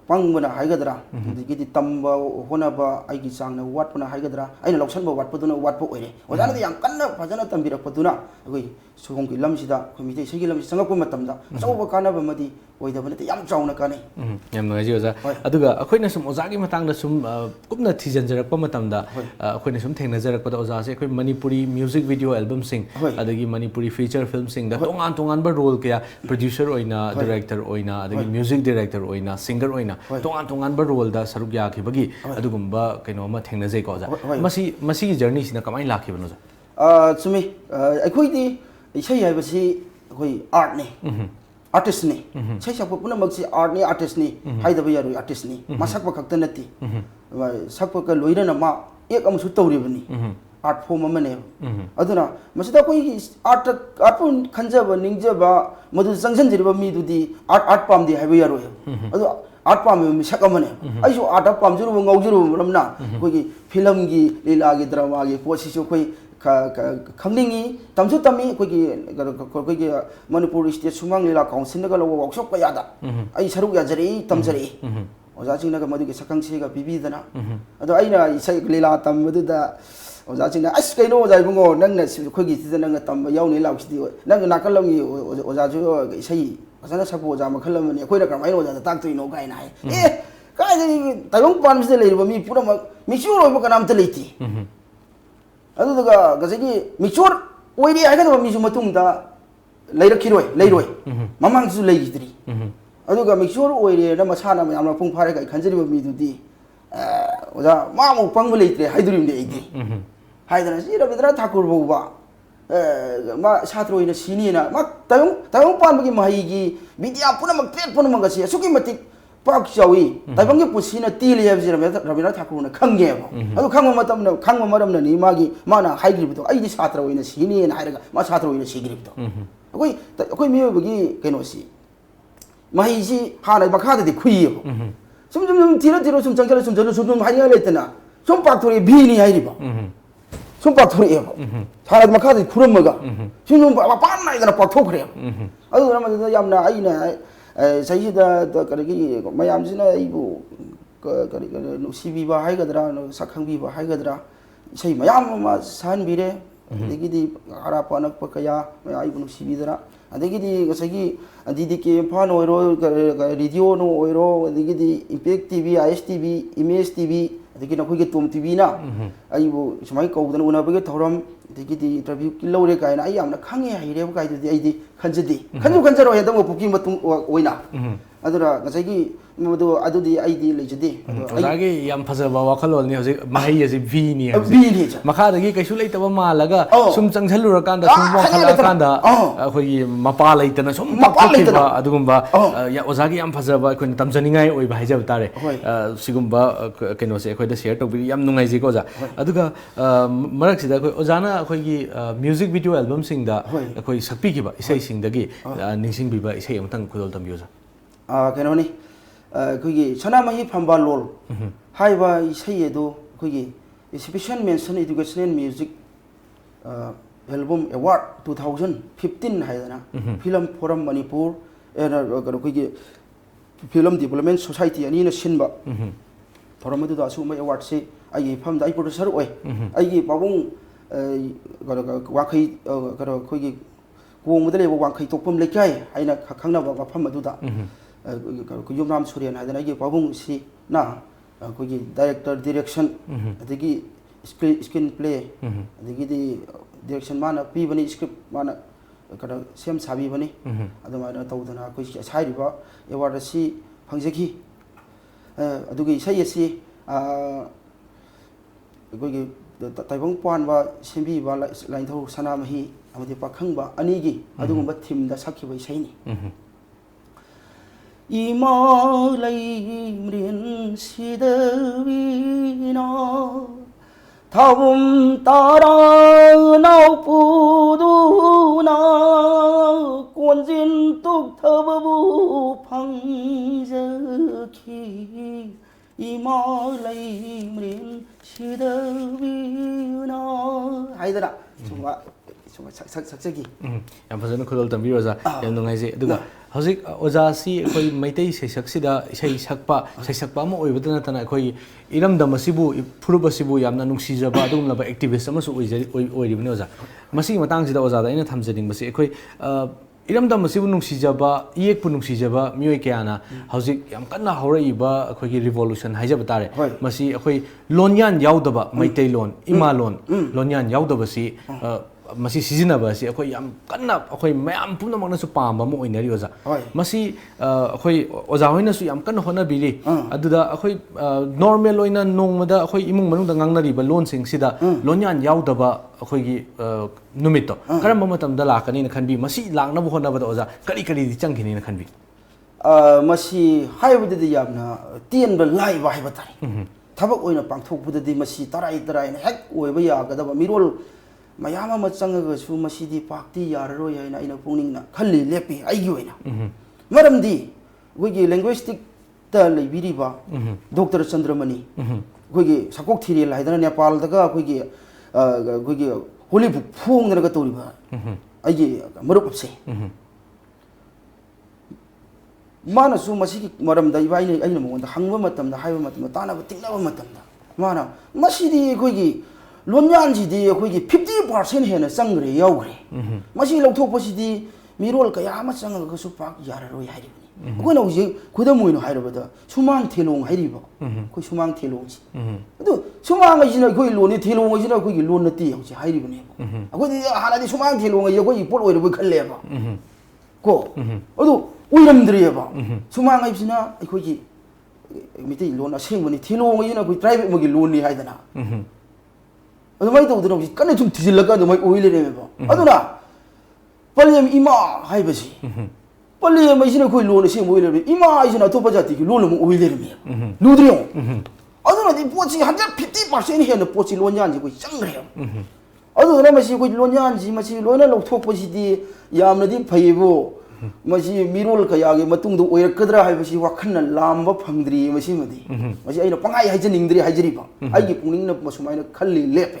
pangbana haigadra digiti tamba honaba aigi changna watpana haigadra aina loksan ba watpaduna watpa oire ojana yang kanna phajana tambirak paduna agoi sugong ki lamsida khomite segi lamsi sangakpa matamda chauba kana ba madi oidabane yam chauna kane yam no ji oja aduga akhoina sum oja gi matangda sum kupna thijanjarakpa matamda akhoina sum thengnajarakpa da oja se akhoi manipuri music video album sing adagi manipuri feature film sing da tongan ba role kya producer oina director oina adagi music director oina singer oina tongan ba role da saruk ya khibagi adugumba kaino ma thengnajai ko oja masi gi journey sina kamai lakhibano ja chumi akhoi di isai haibasi akhoi art ne artist ni sei sakpa puna magsi art ni artist ni haidaba yaru artist ni masak ba khakta nati sakpa ka loira na ma ek amsu tawribani art form amane aduna masida koi art pun khanjaba ningjaba madu jangsan jiriba mi dudi art pam di haiba yaru adu art pam mi sakamane aisu art pam juru ngaujiru ramna koi film gi lila gi drama gi posi so koi khangningi tamsu tami koi Manipur State Sumang Lila Council ga lo workshop ka yada ai saruk ya jari tamjari ꯑꯣꯖꯥꯁꯤꯡꯅꯒ ꯃꯗꯨꯒꯤ ꯁꯛꯈꯪꯁꯤꯒ ꯄꯤꯕꯤꯗꯅ ꯑꯗꯣ ꯑꯩꯅ ꯏꯁꯩ ꯂꯤꯂꯥ ꯇꯝꯕꯗꯨꯗ ꯑꯣꯖꯥꯁꯤꯡꯅ ꯑꯁ ꯀꯩꯅꯣ ꯑꯣꯖꯥ ꯏꯕꯨꯡꯉꯣ ꯅꯪꯅ ꯑꯩꯈꯣꯏꯒꯤ ꯁꯤꯗ ꯅꯪꯅ ꯇꯝꯕ ꯌꯥꯎꯅꯤ ꯂꯥꯛꯁꯤꯗꯤ ꯅꯪꯅ ꯅꯥꯀꯜ ꯑꯃꯒꯤ ꯑꯣꯖꯥꯁꯨ ꯏꯁꯩ ꯐꯖꯅ ꯁꯛꯄ ꯑꯣꯖꯥ ꯃꯈꯜ ꯑꯃꯅꯤ ꯑꯩꯈꯣꯏꯅ ꯀꯔꯝꯍꯥꯏꯅ ꯑꯣꯖꯥꯗ ꯇꯥꯛꯇꯣꯏꯅꯣ ꯀꯥꯏꯅ ꯍꯥꯏ ꯀꯥꯏꯗꯒꯤ ꯇꯥꯏꯕꯪ ꯄꯥꯟꯕꯁꯤꯗ ꯂꯩꯔꯤꯕ ꯃꯤ ꯄꯨꯝꯅꯃꯛ ꯃꯤꯆꯣꯔ ꯑꯣꯏꯕ ꯀꯅꯥꯝꯇ ꯂꯩꯇꯦ ꯑꯗꯨꯗꯨꯒ ꯉꯁꯥꯏꯒꯤ ꯃꯤꯆꯣꯔ ꯑꯣꯏꯔꯦ ꯍꯥꯏꯒꯗꯕ ꯃꯤꯁꯨ ꯃꯇꯨꯡꯗ ꯂꯩꯔꯣꯏ ꯃꯃꯥꯡꯗꯁꯨ ꯂꯩꯈꯤꯗ꯭ꯔꯤ ꯑꯗꯨꯒ ꯃꯤꯆꯣꯔ ꯑꯣꯏꯔꯦꯅ ꯃꯁꯥꯅ ꯃꯌꯥꯝ ꯃꯄꯨꯡ ꯐꯥꯔꯦ ꯀꯥꯏ ꯈꯟꯖꯔꯤꯕ ꯃꯤꯗꯨꯗꯤ ꯑꯣꯖꯥ ꯃꯥꯃꯨꯛ ꯄꯪꯕ ꯂꯩꯇ꯭ꯔꯦ ꯍꯥꯏꯗꯣꯔꯤꯕꯅꯤ ꯑꯩꯗꯤ ꯍꯥꯏꯗꯅ ꯁꯤ ꯔꯕꯤꯟꯗ꯭ꯔꯅꯥꯊ ꯊꯥꯀꯨꯔ ꯐꯥꯎꯕ ꯃꯥ ꯁꯥꯇ꯭ꯔ ꯑꯣꯏꯅ ꯁꯤꯅꯤꯅ ꯃꯥ ꯇꯥꯏꯕꯪ ꯄꯥꯟꯕꯒꯤ ꯃꯍꯩꯒꯤ ꯕꯤꯗ꯭ꯌꯥ ꯄꯨꯝꯅꯃꯛ ꯇ꯭ꯔꯦꯠ ꯄꯨꯝꯅꯃꯛ ꯑꯁꯤ ꯑꯁꯨꯛꯀꯤ ꯃꯇꯤꯛ ꯄꯥꯛ ꯆꯥꯎꯏ ꯇꯥꯏꯕꯪꯒꯤ ꯄꯨꯟꯁꯤꯅ ꯇꯦꯜꯂꯤ ꯍꯥꯏꯕꯁꯤ ꯔꯕꯤꯟꯗ꯭ꯔꯅꯥꯊ ꯊꯥꯀꯨꯔꯅ ꯈꯪꯉꯦꯕ ꯑꯗꯨ ꯈꯪꯕ ꯃꯔꯝꯅꯅꯤ ꯃꯥꯅ ꯍꯥꯏꯈꯤꯕꯗꯣ ꯑꯩꯗꯤ ꯁꯥꯇ꯭ꯔ ꯑꯣꯏꯅ ꯁꯤꯅꯤꯅ ꯍꯥꯏꯔꯒ ꯃꯥ ꯁꯥꯇ꯭ꯔ ꯑꯣꯏꯅ ꯁꯤꯈꯤꯕꯗꯣ ꯑꯩꯈꯣই ꯃꯤꯑꯣꯏꯕꯒꯤ ꯀꯩꯅꯣꯁꯤ ꯃꯍꯩꯁꯤ ꯍꯥꯟꯅ ꯃꯈꯥꯗꯗꯤ ꯈꯨꯏꯌꯦꯕ ꯁꯨꯝ ꯊꯤꯔ ꯁꯨꯝ ꯆꯪꯁꯤꯜꯂ ꯁꯨꯝ ꯍꯥꯏꯅꯤꯡꯉꯥꯏ ꯂꯩꯇꯅ ꯁꯨꯝ ꯄꯥꯛꯊꯣꯔꯛꯑꯦ ꯚꯤꯅꯤ ꯍꯥꯏꯔꯤꯕ ꯁꯨꯝ ꯄꯥꯛꯊꯣꯔꯛꯑꯦꯕ ꯍꯥꯟꯅ ꯃꯈꯥꯗꯗꯤ ꯈꯨꯔꯝꯃꯒ ꯁꯨꯝ ꯃꯄꯥꯟ ꯅꯥꯏꯗꯅ ꯄꯥꯛꯊꯣꯛꯈ꯭ꯔꯦꯕ ꯑꯗꯨꯅ ꯃꯗꯨꯗ ꯌꯥꯝꯅ ꯑꯩꯅ ꯆꯍꯤꯗ ꯀꯔꯤꯒꯤ ꯃꯌꯥꯝꯁꯤꯅ ꯑꯩꯕꯨ ꯀꯔꯤ ꯅꯨꯡꯁꯤꯕꯤꯕ ꯍꯥꯏꯒꯗ꯭ꯔꯥ ꯁꯛꯈꯪꯕꯤꯕ ꯍꯥꯏꯒꯗ꯭ꯔꯥ ꯏꯁꯩ ꯃꯌꯥꯝ ꯑꯃ ꯁꯛꯍꯟꯕꯤꯔꯦ ꯑꯗꯒꯤꯗꯤ ꯑꯔꯥꯞꯄ ꯑꯅꯛꯄ ꯀꯌꯥ ꯑꯩꯕꯨ ꯅꯨꯡꯁꯤꯕꯤꯗꯅ ꯑꯗꯒꯤꯗꯤ ꯉꯁꯥꯏꯒꯤ DDK ꯏꯝꯐꯥꯜ ꯑꯣꯏꯔꯣ ꯔꯦꯗꯤꯑꯣꯅ ꯑꯣꯏꯔꯣ ꯑꯗꯒꯤꯗꯤ impact TV IS TV image TV ꯑꯗꯒꯤ ꯅꯈꯣꯏꯒꯤ ꯇꯣꯝ TVꯅ ꯑꯩꯕꯨ ꯁꯨꯃꯥꯏꯅ ꯀꯧꯗꯅ ꯎꯅꯕꯒꯤ ꯊꯧꯔꯝ ꯑꯗꯒꯤꯗꯤ ꯏꯟꯇꯔꯚ꯭ꯌꯨ ꯂꯧꯔꯦ ꯀꯥꯏꯅ ꯑꯩ ꯌꯥꯝꯅ ꯈꯪꯉꯦ ꯍꯩꯔꯦꯕ ꯀꯥꯏꯗꯨꯗꯤ ꯑꯩꯗꯤ ꯈꯟꯖꯗꯦ ꯈꯟꯖꯔꯣꯏ ꯍꯟꯗꯛ ꯄꯨꯛꯀꯤ ꯃꯇꯨꯡ ꯑꯣꯏꯅ ꯑꯗꯨꯅ ꯉꯁꯥꯏꯒꯤ ꯑꯗꯨꯗꯤ ꯑꯩꯗꯤ ꯂꯩꯖꯗꯦ ꯑꯣꯖꯥꯒꯤ ꯌꯥꯝ ꯐꯖꯕ ꯋꯥꯈꯜꯂꯣꯟꯅꯤ ꯍꯧꯖꯤꯛ ꯃꯍꯩ ꯑꯁꯤ ꯚꯤꯅꯤ ꯍꯥꯏꯕꯁꯦ ꯃꯈꯥꯗꯒꯤ ꯀꯩꯁꯨ ꯂꯩꯇꯕ ꯃꯥꯜꯂꯒ ꯁꯨꯝ ꯆꯪꯁꯤꯜꯂꯨꯔꯀꯥꯟꯗ ꯁꯨꯝ ꯋꯥꯡꯈꯠꯂꯛꯑꯀꯥꯟꯗ ꯑꯩꯈꯣꯏꯒꯤ ꯃꯄꯥ ꯂꯩꯇꯅ ꯁꯨꯝ ꯄꯥꯛꯊꯣꯛꯈꯤꯕ ꯑꯗꯨꯒꯨꯝꯕ ꯑꯣꯖꯥꯒꯤ ꯌꯥꯝ ꯐꯖꯕ ꯑꯩꯈꯣꯏꯅ ꯇꯝꯖꯅꯤꯡꯉꯥꯏ ꯑꯣꯏꯕ ꯍꯥꯏꯖꯕ ꯇꯥꯔꯦ ꯁꯤꯒꯨꯝꯕ ꯀꯩꯅꯣꯁꯦ ꯑꯩꯈꯣꯏꯗ ꯁꯦꯌꯔ ꯇꯧꯕꯤꯔꯤ ꯌꯥꯝ ꯅꯨꯡꯉꯥꯏꯖꯩꯀꯣ ꯑꯣꯖꯥ ꯑꯗꯨꯒ ꯃꯔꯛꯁꯤꯗ ꯑꯩꯈꯣꯏ ꯑꯣꯖꯥꯅ ꯑꯩꯈꯣꯏꯒꯤ ꯃ꯭ꯌꯨꯖꯤꯛ ꯚꯤꯗꯤꯑꯣ ꯑꯦꯜꯕꯝꯁꯤꯡꯗ ꯑꯩꯈꯣꯏ ꯁꯛꯄꯤꯈꯤꯕ ꯏꯁꯩꯁꯤꯡꯗꯒꯤ ꯅꯤꯡꯁꯤꯡꯕꯤꯕ ꯏꯁꯩ ꯑꯃꯇꯪ ꯈꯨꯗꯣꯜ ꯇꯝꯕꯤꯌꯨ ꯑꯣꯖꯥ ꯀꯩꯅꯣꯅꯤ ꯑꯩꯈꯣꯏꯒꯤ ꯁꯅꯥꯃꯍꯤ ꯐꯝꯕꯥꯜꯂꯣꯜ ꯍꯥꯏꯕ ꯏꯁꯩ ꯑꯗꯨ ꯑꯩꯈꯣꯏꯒꯤ special mention educational music album award 2015 ꯍꯥꯏꯗꯅ ꯐꯤꯂꯝ ꯐꯣꯔꯝ ꯃꯅꯤꯄꯨꯔ ꯑꯩꯈꯣꯏꯒꯤ ꯐꯤꯂꯝ ꯗꯤꯕꯂꯞꯃꯦꯟ ꯁꯣꯁꯥꯏꯇꯤ ꯑꯅꯤꯅ ꯁꯤꯟꯕ ꯊꯧꯔꯝ ꯑꯗꯨꯗ ꯑꯁꯤꯒꯨꯝꯕ ꯑꯦꯋꯥꯔꯗꯁꯤ ꯑꯩꯒꯤ ꯏꯐꯝꯗ ꯑꯩ ꯄ꯭ꯔꯣꯗ꯭ꯌꯨꯁꯔ ꯑꯣꯏ ꯑꯩꯒꯤ ꯄꯥꯕꯨꯡ ꯋꯥꯡꯈꯩ ꯑꯩꯈꯣꯏꯒꯤ ꯀꯣꯡꯕꯗ ꯂꯩꯕ ꯋꯥꯡꯈꯩ ꯇꯣꯛꯐꯝ ꯂꯩꯀꯥꯏ ꯍꯥꯏꯅ ꯈꯪꯅꯕ ꯃꯐꯝ ꯑꯗꯨꯗ ꯌꯨꯝꯅꯥꯝ ꯁꯨꯔꯦꯟ ꯍꯥꯏꯗꯅ ꯑꯩꯒꯤ ꯄꯥꯕꯨꯡꯁꯤꯅ ꯑꯩꯈꯣꯏꯒꯤ ꯗꯥꯏꯔꯦꯛꯇꯔ ꯗꯤꯔꯦꯛꯁꯟ ꯑꯗꯒꯤ ꯁ꯭ꯀ꯭ꯔꯤꯟ ꯄ꯭ꯂꯦ ꯑꯗꯒꯤꯗꯤ ꯗꯤꯔꯦꯛꯁꯟ ꯃꯥꯅ ꯄꯤꯕꯅꯤ ꯁ꯭ꯀ꯭ꯔꯤꯞ ꯃꯥꯅ ꯀꯩꯅꯣ ꯁꯦꯝ ꯁꯥꯕꯤꯕꯅꯤ ꯑꯗꯨꯃꯥꯏꯅ ꯇꯧꯗꯅ ꯑꯩꯈꯣꯏ ꯍꯥꯏꯔꯤꯕ ꯑꯦꯋꯥꯔꯗ ꯑꯁꯤ ꯐꯪꯖꯈꯤ ꯑꯗꯨꯒꯤ ꯏꯁꯩ ꯑꯁꯤ ꯑꯩꯈꯣꯏꯒꯤ ꯇꯥꯏꯕꯪ ꯄꯥꯟꯕ ꯁꯦꯝꯕꯤꯕ ꯂꯥꯏꯅꯤꯡꯊꯧ ꯁꯅꯥꯃꯍꯤ ꯑꯃꯗꯤ ꯄꯥꯈꯪꯕ ꯑꯅꯤꯒꯤ ꯑꯗꯨꯒꯨꯝꯕ ꯊꯤꯝꯗ ꯁꯛꯈꯤꯕ ꯏꯁꯩꯅꯤ 이마 레임린 시드위나 다음 따라 나우푸두나 꼰진 뚝터버부 방저키 이마 레임린 시드위나 하이더라 정말 삭삭삭삭이 ꯌꯥꯝ ꯐꯖꯅ ꯈꯨꯗꯣꯜ ꯇꯝꯕꯤꯔꯣ ꯑꯣꯖꯥ ꯌꯥꯝ ꯅꯨꯡꯉꯥꯏꯖꯩ ꯑꯗꯨꯒ ꯍꯧꯖꯤꯛ ꯑꯣꯖꯥꯁꯤ ꯑꯩꯈꯣꯏ ꯃꯩꯇꯩ ꯁꯩꯁꯛꯁꯤꯗ ꯏꯁꯩ ꯁꯛꯄ ꯑꯃ ꯑꯣꯏꯕꯇ ꯅꯠꯇꯅ ꯑꯩꯈꯣꯏꯒꯤ ꯏꯔꯝꯗꯝ ꯑꯁꯤꯕꯨ ꯐꯨꯔꯨꯞ ꯑꯁꯤꯕꯨ ꯌꯥꯝꯅ ꯅꯨꯡꯁꯤꯖꯕ ꯑꯗꯨꯒꯨꯝꯂꯕ ꯑꯦꯛꯇꯤꯚꯤꯁ ꯑꯃꯁꯨ ꯑꯣꯏꯔꯤꯕꯅꯤ ꯑꯣꯖꯥ ꯃꯁꯤꯒꯤ ꯃꯇꯥꯡꯁꯤꯗ ꯑꯣꯖꯥꯗ ꯑꯩꯅ ꯊꯝꯖꯅꯤꯡꯕꯁꯤ ꯑꯩꯈꯣꯏ ꯏꯔꯝꯗꯝ ꯑꯁꯤꯕꯨ ꯅꯨꯡꯁꯤꯖꯕ ꯏꯌꯦꯛꯄꯨ ꯅꯨꯡꯁꯤꯖꯕ ꯃꯤꯑꯣꯏ ꯀꯌꯥꯅ ꯍꯧꯖꯤꯛ ꯌꯥꯝ ꯀꯟꯅ ꯍꯧꯔꯛꯏꯕ ꯑꯩꯈꯣꯏꯒꯤ ꯔꯤꯚꯣꯂꯨꯁꯟ ꯍꯥꯏꯖꯕ ꯇꯥꯔꯦ ꯃꯁꯤ ꯑꯩꯈꯣꯏ ꯂꯣꯟꯌꯥꯟ ꯌꯥꯎꯗꯕ ꯃꯩꯇꯩꯂꯣꯟ ꯏꯃꯥꯂꯣꯟ ꯂꯣꯟꯌꯥꯟ ꯌꯥꯎꯗꯕꯁꯤ ꯃꯁꯤ ꯁꯤꯖꯤꯟꯅꯕ ꯑꯁꯤ ꯑꯩꯈꯣꯏ ꯌꯥꯝ ꯀꯟꯅ ꯑꯩꯈꯣꯏ ꯃꯌꯥꯝ ꯄꯨꯝꯅꯃꯛꯅꯁꯨ ꯄꯥꯝꯕ ꯑꯃ ꯑꯣꯏꯅꯔꯤ ꯑꯣꯖꯥ ꯃꯁꯤ ꯑꯩꯈꯣꯏ ꯑꯣꯖꯥ ꯍꯣꯏꯅꯁꯨ ꯌꯥꯝ ꯀꯟꯅ ꯍꯣꯠꯅꯕꯤꯔꯤ ꯑꯗꯨꯗ ꯑꯩꯈꯣꯏ ꯅꯣꯔꯃꯦꯜ ꯑꯣꯏꯅ ꯅꯣꯡꯃꯗ ꯑꯩꯈꯣꯏ ꯏꯃꯨꯡ ꯃꯅꯨꯡꯗ ꯉꯥꯡꯅꯔꯤꯕ ꯂꯣꯟꯁꯤꯡꯁꯤꯗ ꯂꯣꯟꯌꯥꯟ ꯌꯥꯎꯗꯕ ꯑꯩꯈꯣꯏꯒꯤ ꯅꯨꯃꯤꯠꯇꯣ ꯀꯔꯝꯕ ꯃꯇꯝꯗ ꯂꯥꯛꯀꯅꯤꯅ ꯈꯟꯕꯤ ꯃꯁꯤ ꯂꯥꯛꯅꯕ ꯍꯣꯠꯅꯕꯗ ꯑꯣꯖꯥ ꯀꯔꯤꯗꯤ ꯆꯪꯈꯤꯅꯤꯅ ꯈꯟꯕꯤ ꯃꯁꯤ ꯍꯥꯏꯕꯗꯗꯤ ꯌꯥꯝꯅ ꯇꯦꯟꯕ ꯂꯥꯏꯕ ꯍꯥꯏꯕ ꯇꯥꯔꯦ ꯊꯕꯛ ꯑꯣꯏꯅ ꯄꯥꯡꯊꯣꯛꯄꯗꯗꯤ ꯃꯁꯤ ꯇꯔꯥꯏꯅ ꯍꯦꯛ ꯑꯣꯏꯕ ꯌꯥꯒꯗꯕ ꯃꯤꯔꯣꯜ mayam ama changagasu masidi pakti yararoi haina aina pungning na khalli lepi aigi oina maramdi goigi linguistic ta leibiriba Dr. Chandramani goigi sakok thiriel haidana Nepal daga goigi holy book phung na ga toriba aigi marup apse mana su masih maram da iba ini mo da hangba matam da haiba matam ta na tingna matam da mana masih di koi gi lonyan ji di koi gi 50% hena sangre yaugre masih lauthok pasi di mirol kaya ama sang ga su pak yara roi hai ni ko na uji khuda moi no hai ro da sumang thelong hai ri ba ko sumang thelong ji adu sumang ga ji na koi loni thelong ji na koi gi lon na ti ji hai ri ni ko di hala di sumang thelong ga koi pol oi ro khal le ba ko adu uiramdri ba sumang ai sina koi gi miti lon aseng ni thelong ji na koi tribe mo gi lon ni hai da na adu mai to du kan ni thum thijil la ka du mai oi le re ba adu na Paliyam ima hai basi. Paliyam isina koi lona sing mo ile ima isina to pajati ki lona mo oile mi. Ludriyo. Aduna di pochi 150% hena pochi lonyan ji koi changre. Aduna masi koi lonyan ji masi lona lokthok pochi di yamna di phaibo. Masi mirol kaya ge matung do oir kadra hai basi wakhanna lamba phangdri masi madi. Masi aina pangai hai janingdri hai jari ba. Ai gi pungning na masumaina khalli lepe.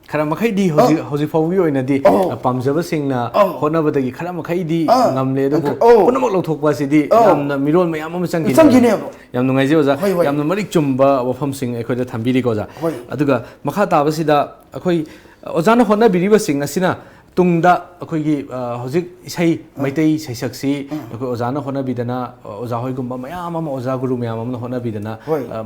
khara makhai di hoji fawi oina di pamjaba singna hona badagi khara makhai di ngamle do punamak lokthokpa sidi yamna mirol mayam am changine yam nungai je oja yamna marik chumba wafam sing ekhoida thambiri ko ja aduga makha taba sida akhoi ojana hona biriba sing asina tungda akhoi gi hojik isai maitai saisaksi akhoi ojana hona bidana oja hoi gumba mayam am oja guru mayam am hona bidana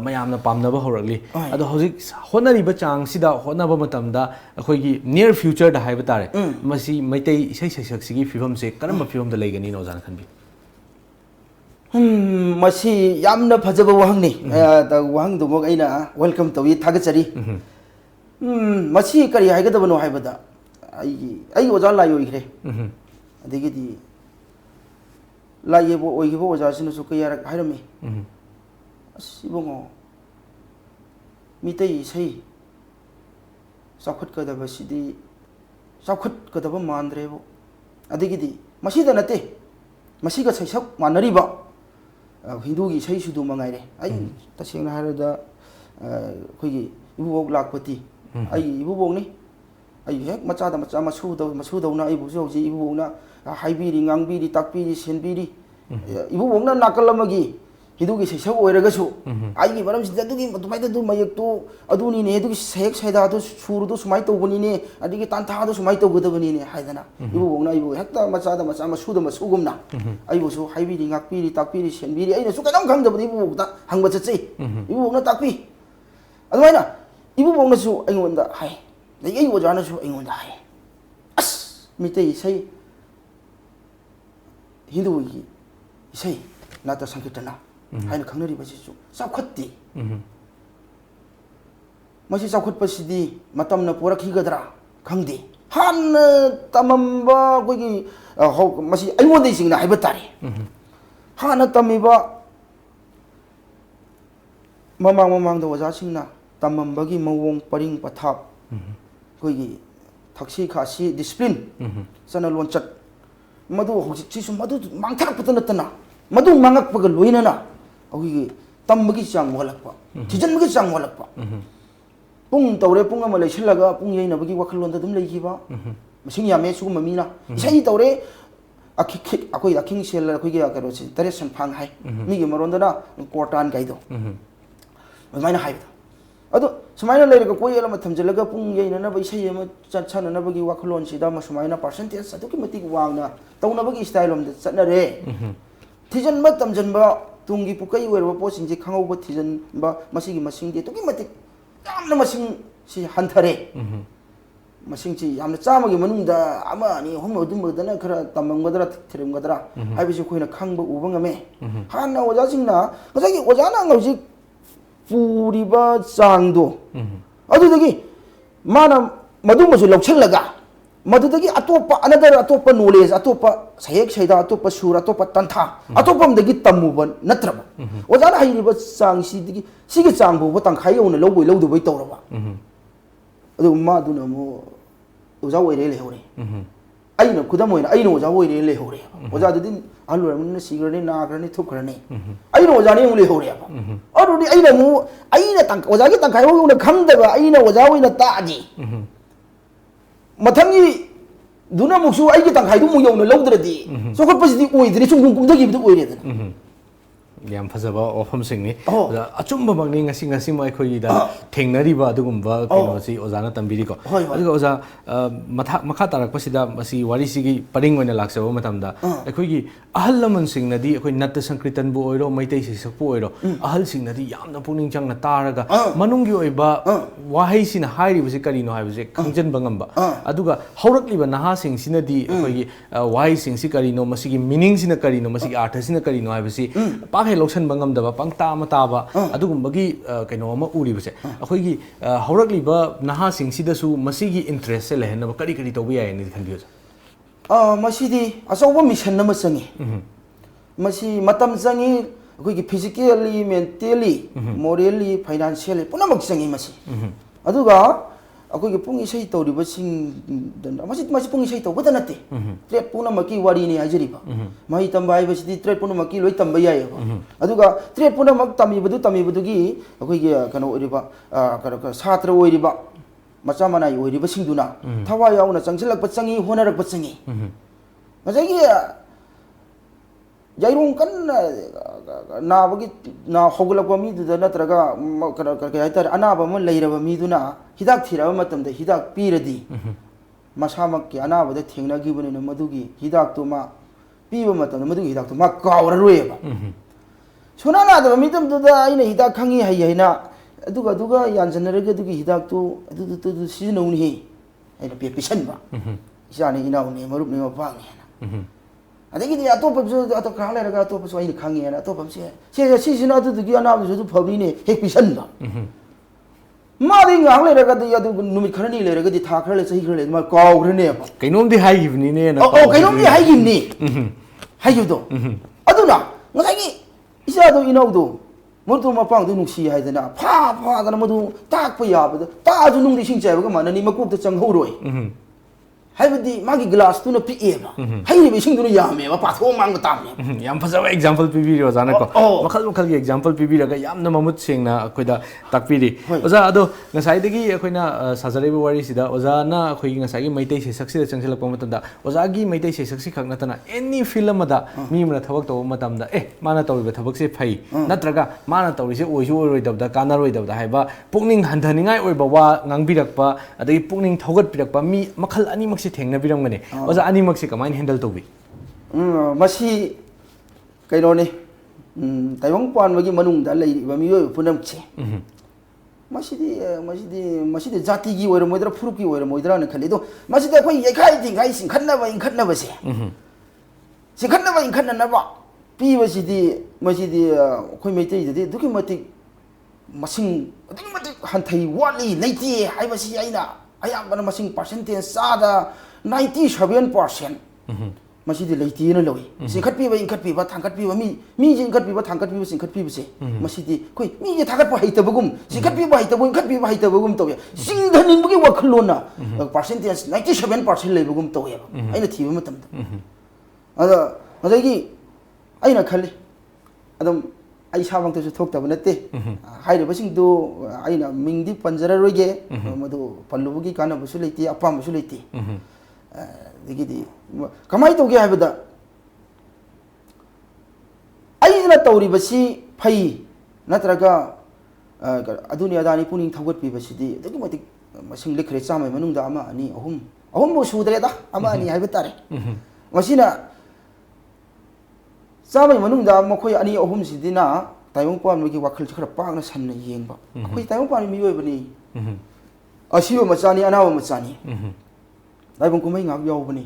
mayam na pamna ba horakli adu hojik hona riba chang sida hona ba matamda akhoi gi near future da haiba tare masi maitai isai saisaksi gi fibam se karam fibam da leigani no ojana khanbi masi yamna phajaba wahangni da wahang du mok aina welcome to yi thagachari masi kari haigada bano haibada ai oja la yo igre adigi di la yebo oibo oja sinu su kaya rak hairami asibongo mitei sei sakhat ka da basidi sakhat ka da ba mandre bo adigi di masi da nate masi ga saisak manari ba hindu gi sei su du mangai re ai taseng na harada khoi gi ibu bok lakpati ai ibu bok ni ai hek macha da macha masu do na ibu so ji ibu na haibiri ngangbiri takpiri senbiri ibu bok na nakalamagi hidu gi sesa oiraga su ai gi baram sin du gi matumai du mayek tu aduni ne du gi sek saida du suru du sumai to bani ne adigi tantha du sumai to goda bani ne haidana ibu bok na ibu hek ta macha da macha masu da masu gumna ai bu so haibiri ngakpiri takpiri senbiri ai na su kanam khang da bani ibu bok ta hangba chachi ibu bok na takpi adwaina ibu bok na su ai ngonda hai ai oja na su ai ngonda hai as mitei sai hindu gi sai nata sankitana haina khangnari basi su sakhatti masi sakhutpasidi matamna porakhi gadra khangde han tamamba kogi masi ai ngonda singna haiba tare hana tamiba mamang da oja singna tamambagi mawong paring pathap kogi thaksi khasi discipline sana lonchat madu hoji chisu madu mangthak patana tana madu mangak pagal loina na ogi tambagi chang molakpa tijan magi chang molakpa pung tawre pung ama leichilaga pung yeina bagi wakhalon da dum leikiba masing yame su mamina sai tawre akoi aking sel akoi ga karo chi taresan phang hai mi gi maron da na important gaido maina hai ado sumaina leirga koi ala mathamjalaga pung yeina na bai sai ama chana na bagi wakhalon sida ma sumaina percentage adu ki mati wangna tawna bagi style om da chana re tijan ma tamjanba tungi pukai werba po singje khangau ba tijan ba masigi masing de to ki mati yamna masing si hanthare masing chi yamna chama gi manung da ama ni hom odum da na khara tamang gadra thirim gadra ai bi khoina khangba uba ngame hanna oja singna ngasagi oja na ngauji puriba changdo adudagi mana madu masu lokchalaga madudagi atopa another atopa knowledge atopa sayek saida atopa sura atopa tantha atopa mdagi tamuban natraba ojana hairiba chang sidigi sigi changbo batang khayona loboi lodu bai tawraba adu maduna mo oja oire le hore aina kudamoina aina oja oire le hore oja dudin alura sigrani nagrani thukrani aina oja ne le hore adu di aina mu aina tang oja gi tang khayona khamdaba aina oja oina taaji mathangji दुना मुक्सु आई के तंखाई दु मु यौना लौद्रदि चौखटपसिदि ओइद्रि चुंगुं कुमदगिबदु ओइरेदना ꯌꯥꯝ ꯐꯖꯕ ꯋꯥꯐꯝꯁꯤꯡꯅꯤ ꯑꯆꯨꯝꯕꯃꯛꯅꯤ ꯉꯁꯤ ꯑꯩꯈꯣꯏꯒꯤꯗ ꯊꯦꯡꯅꯔꯤꯕ ꯑꯗꯨꯒꯨꯝꯕ ꯀꯩꯅꯣꯁꯤ ꯑꯣꯖꯥꯅ ꯇꯝꯕꯤꯔꯤꯀꯣ ꯑꯗꯨꯒ ꯑꯣꯖꯥ ꯃꯈꯥ ꯇꯥꯔꯛꯄꯁꯤꯗ ꯃꯁꯤ ꯋꯥꯔꯤꯁꯤꯒꯤ ꯄꯔꯤꯡ ꯑꯣꯏꯅ ꯂꯥꯛꯆꯕ ꯃꯇꯝꯗ ꯑꯩꯈꯣꯏꯒꯤ ꯑꯍꯜ ꯂꯃꯟꯁꯤꯡꯅꯗꯤ ꯑꯩꯈꯣꯏ ꯅꯠꯇ ꯁꯪꯀ꯭ꯔꯤꯇꯟꯕꯨ ꯑꯣꯏꯔꯣ ꯃꯩꯇꯩ ꯁꯩꯁꯛꯄꯨ ꯑꯣꯏꯔꯣ ꯑꯍꯜꯁꯤꯡꯅꯗꯤ ꯌꯥꯝꯅ ꯄꯨꯛꯅꯤꯡ ꯆꯪꯅ ꯇꯥꯔꯒ ꯃꯅꯨꯡꯒꯤ ꯑꯣꯏꯕ ꯋꯥꯍꯩꯁꯤꯅ ꯍꯥꯏꯔꯤꯕꯁꯤ ꯀꯔꯤꯅꯣ ꯍꯥꯏꯕꯁꯦ ꯈꯪꯖꯤꯟꯕ ꯉꯝꯕ ꯑꯗꯨꯒ ꯍꯧꯔꯛꯂꯤꯕ ꯅꯍꯥꯁꯤꯡꯁꯤꯅꯗꯤ ꯑꯩꯈꯣꯏꯒꯤ ꯋꯥꯍꯩꯁꯤꯡꯁꯤ ꯀꯔꯤꯅꯣ ꯃꯁꯤꯒꯤ ꯃꯤꯅꯤꯡꯁꯤꯅ ꯀꯔꯤꯅꯣ ꯃꯁꯤꯒꯤ ꯑꯥꯔꯊꯁꯤꯅ ꯀꯔꯤꯅꯣ ꯍꯥꯏꯕꯁꯤ ꯍꯦꯛ ꯂꯧꯁꯟꯕ ꯉꯝꯗꯕ ꯄꯪꯇꯥ ꯑꯃ ꯇꯥꯕ ꯑꯗꯨꯒꯨꯝꯕꯒꯤ ꯀꯩꯅꯣ ꯑꯃ ꯎꯔꯤꯕꯁꯦ ꯑꯩꯈꯣꯏꯒꯤ ꯍꯧꯔꯛꯂꯤꯕ ꯅꯍꯥꯁꯤꯡꯁꯤꯗꯁꯨ ꯃꯁꯤꯒꯤ ꯏꯟꯇꯔꯦꯁꯁꯦ ꯂꯩꯍꯟꯅꯕ ꯀꯔꯤ ꯀꯔꯤ ꯇꯧꯕ ꯌꯥꯏꯅ ꯈꯟꯕꯤꯌꯨ ꯃꯁꯤꯗꯤ ꯑꯆꯧꯕ ꯃꯤꯁꯟ ꯑꯃ ꯆꯪꯉꯤ ꯃꯁꯤ ꯃꯇꯝ ꯆꯪꯉꯤ ꯑꯩꯈꯣꯏꯒꯤ ꯐꯤꯖꯤꯀꯦꯜꯂꯤ ꯃꯦꯟꯇꯦꯜꯂꯤ ꯃꯣꯔꯦꯜꯂꯤ ꯐꯥꯏꯅꯥꯟꯁꯤꯌꯦꯜꯂꯤ ꯄꯨꯝꯅꯃꯛ ꯆꯪꯉꯤ ꯃꯁꯤ ꯑꯗꯨꯒ ꯑꯩꯈꯣꯏꯒꯤ ꯄꯨꯡ ꯏꯁꯩ ꯇꯧꯔꯤꯕꯁꯤꯡꯗ ꯃꯁꯤ ꯄꯨꯡ ꯏꯁꯩ ꯇꯧꯕꯗ ꯅꯠꯇꯦ ꯇ꯭ꯔꯦꯠ ꯄꯨꯝꯅꯃꯛꯀꯤ ꯋꯥꯔꯤꯅꯤ ꯍꯥꯏꯖꯔꯤꯕ ꯃꯍꯩ ꯇꯝꯕ ꯍꯥꯏꯕꯁꯤꯗꯤ ꯇ꯭ꯔꯦꯠ ꯄꯨꯝꯅꯃꯛꯀꯤ ꯂꯣꯏ ꯇꯝꯕ ꯌꯥꯏꯑꯕ ꯑꯗꯨꯒ ꯇ꯭ꯔꯦꯠ ꯄꯨꯝꯅꯃꯛ ꯇꯝꯃꯤꯕꯗꯨꯒꯤ ꯑꯩꯈꯣꯏꯒꯤ ꯀꯩꯅꯣ ꯑꯣꯏꯔꯤꯕ ꯁꯥꯇ꯭ꯔ ꯑꯣꯏꯔꯤꯕ ꯃꯆꯥ ꯃꯅꯥꯏ ꯑꯣꯏꯔꯤꯕꯁꯤꯡꯗꯨꯅ ꯊꯋꯥꯏ ꯌꯥꯎꯅ ꯆꯪꯁꯤꯜꯂꯛꯄ ꯆꯪꯉꯤ ꯍꯣꯠꯅꯔꯛꯄ ꯆꯪꯉꯤ ꯉꯁꯥꯏꯒꯤ ꯌꯥꯏꯔꯣꯡ ꯀꯟꯅ ꯅꯥꯕꯒꯤ ꯍꯧꯒꯠꯂꯛꯄ ꯃꯤꯗꯨꯗ ꯅꯠꯇ꯭ꯔꯒ ꯀꯩ ꯍꯥꯏꯇꯥꯔꯦ ꯑꯅꯥꯕ ꯑꯃ ꯂꯩꯔꯕ ꯃꯤꯗꯨꯅ ꯍꯤꯗꯥꯛ ꯊꯤꯔꯛꯑꯕ ꯃꯇꯝꯗ ꯍꯤꯗꯥꯛ ꯄꯤꯔꯗꯤ ꯃꯁꯥꯃꯛꯀꯤ ꯑꯅꯥꯕꯗ ꯊꯦꯡꯅꯈꯤꯕꯅꯤꯅ ꯃꯗꯨꯒꯤ ꯍꯤꯗꯥꯛꯇꯨ ꯃꯥ ꯄꯤꯕ ꯃꯇꯝꯗ ꯃꯗꯨꯒꯤ ꯍꯤꯗꯥꯛꯇꯨ ꯃꯥ ꯀꯥꯎꯔꯔꯣꯏꯕ ꯁꯨꯅꯥ ꯅꯥꯗꯕ ꯃꯤꯇꯝꯗꯨꯗ ꯑꯩꯅ ꯍꯤꯗꯥꯛ ꯈꯪꯉꯤ ꯍꯩꯅ ꯑꯗꯨꯒ ꯌꯥꯟꯁꯤꯟꯅꯔꯒ ꯑꯗꯨꯒꯤ ꯍꯤꯗꯥꯛꯇꯨ ꯑꯗꯨ ꯁꯤꯖꯤꯟꯅꯧꯅꯤ ꯑꯩꯅ ꯄꯤꯁꯟꯕ ꯏꯆꯥꯅꯤ ꯏꯅꯥꯎꯅꯤ ꯃꯔꯨꯞꯅꯤ ꯃꯄꯥꯡꯅꯤ ꯍꯥꯏꯅ ꯑꯗꯒꯤꯗꯤ ꯑꯇꯣꯞꯄꯁꯨ ꯈꯔ ꯂꯩꯔꯒ ꯑꯇꯣꯞꯄꯁꯨ ꯑꯩꯅ ꯈꯪꯉꯦꯅ ꯑꯇꯣꯞꯄ ꯁꯤꯁꯤꯅ ꯑꯗꯨꯗꯨꯒꯤ ꯑꯅꯥꯕꯗꯨꯁꯨ ꯑꯗꯨ ꯐꯕꯅꯤꯅꯦ ꯍꯦꯛ ꯄꯤꯁꯟꯕ मादी ngang ले रगा द यादु नुमित खरनी ले रगा दि था खर ले सही खर ले मा कावग्रने अब कइनोम दि हाइगिबनि ने ना कइनोम दि हाइगिबनि हाइगिबदो अदुना ngai isa do inaudo mutu mapang du nungsi haidana pha dana madu tak pa yabada ta ju nung di sing chai ba manani makuk ta chang horoi हाइबदी मागी ग्लास तुना पिएबा हाइबे सिंगदुना यामे बा पाथो मांग तामने याम फजवा एग्जांपल पिबिरो जाना को मखल मखल की एग्जांपल पिबिरगा यामना ममुत सेंगना अखोइदा ताकपिरि ओजा अदो ngसाइदगी अखोइना साजरेबो वारी सिदा ओजाना अखोइगी ngसाइगी मैतै सेसक्सिदा चंगसलकपा मतदा ओजागी मैतै सेसक्सि खगनतना एनी फिल्म मदा मीमना थबक तव मतमदा माना तौरिबा थबकसे फै नत्रगा माना तौरिसे ओइसु ओइरोइदबदा कानारोइदबदा हाइबा पुकनिंग हन्धनिङाइ ओइबा वा ngangbirакpa adagi पुकनिंग थौगतपिरकपा मी मखल अनि मक्से थेंगनबिरमगने ओजा अनि मक्से कमाइन हैंडल तौबि मसी कइनोने ताइवंग पानबगी मनुंगदा लैरिबा मियोय पुनमचे मसीदी जातिगी ओइरमोइदरा फुरुकी ओइरमोइदरा न खलिदो मसीदे अखोइ येखाइ दिंगाइ सिंखन्नबा इंखन्नबा पीबसिदी मसीदी अखोइ मैतैदि दुकि मति मसिंग दुकि मति हन्थै वाली लैति हाइबसि आइना अयाबना मसिंग परसेंटेज सादा 97% मसीदी लैतिना लoi सिंखत्पीबा इंखत्पीबा थांखत्पीबा मी इंखत्पीबा थांखत्पीबा सिंखत्पीबसे मसीदी कोइ मी जे थागत्पा हैतबगुम सिंखत्पीबा हैतबगुम इंखत्पीबा हैतबगुम तोय सिंधनिंबगी वखलोना परसेंटेज 97% लेबगुम तोय आइना थीबा मतमदा अदा अदगी आइना खल्ली अदम आई सामंगतसु थोक्तब नते हाइरबसिंगदो आइना मिंगदि पंजररोगे मदो पल्लुबगी कानबसु लेति अपामबसु लेति दिगिदि कमाई तोगे हाइबदा आइना तौरिबसि फै नत्रगा अदुनि अदानि पुनिंग थौगतपिबसिदि दगि मति मसिंग लिखरे चामै मनुंगदा अमा अनि अहुम बो सुदरेदा अमा अनि हाइबा तारे मसिना चामै मनुंगदा मखोय अनि अहुम सिदिना ताइवंग पानबगी वाखल खरा पागना सन्न येंगबा अखोय ताइवंग पान मियोयबनि असिबो मचानी अनाव मचानी ताइवंग कुमै ngak यावबनि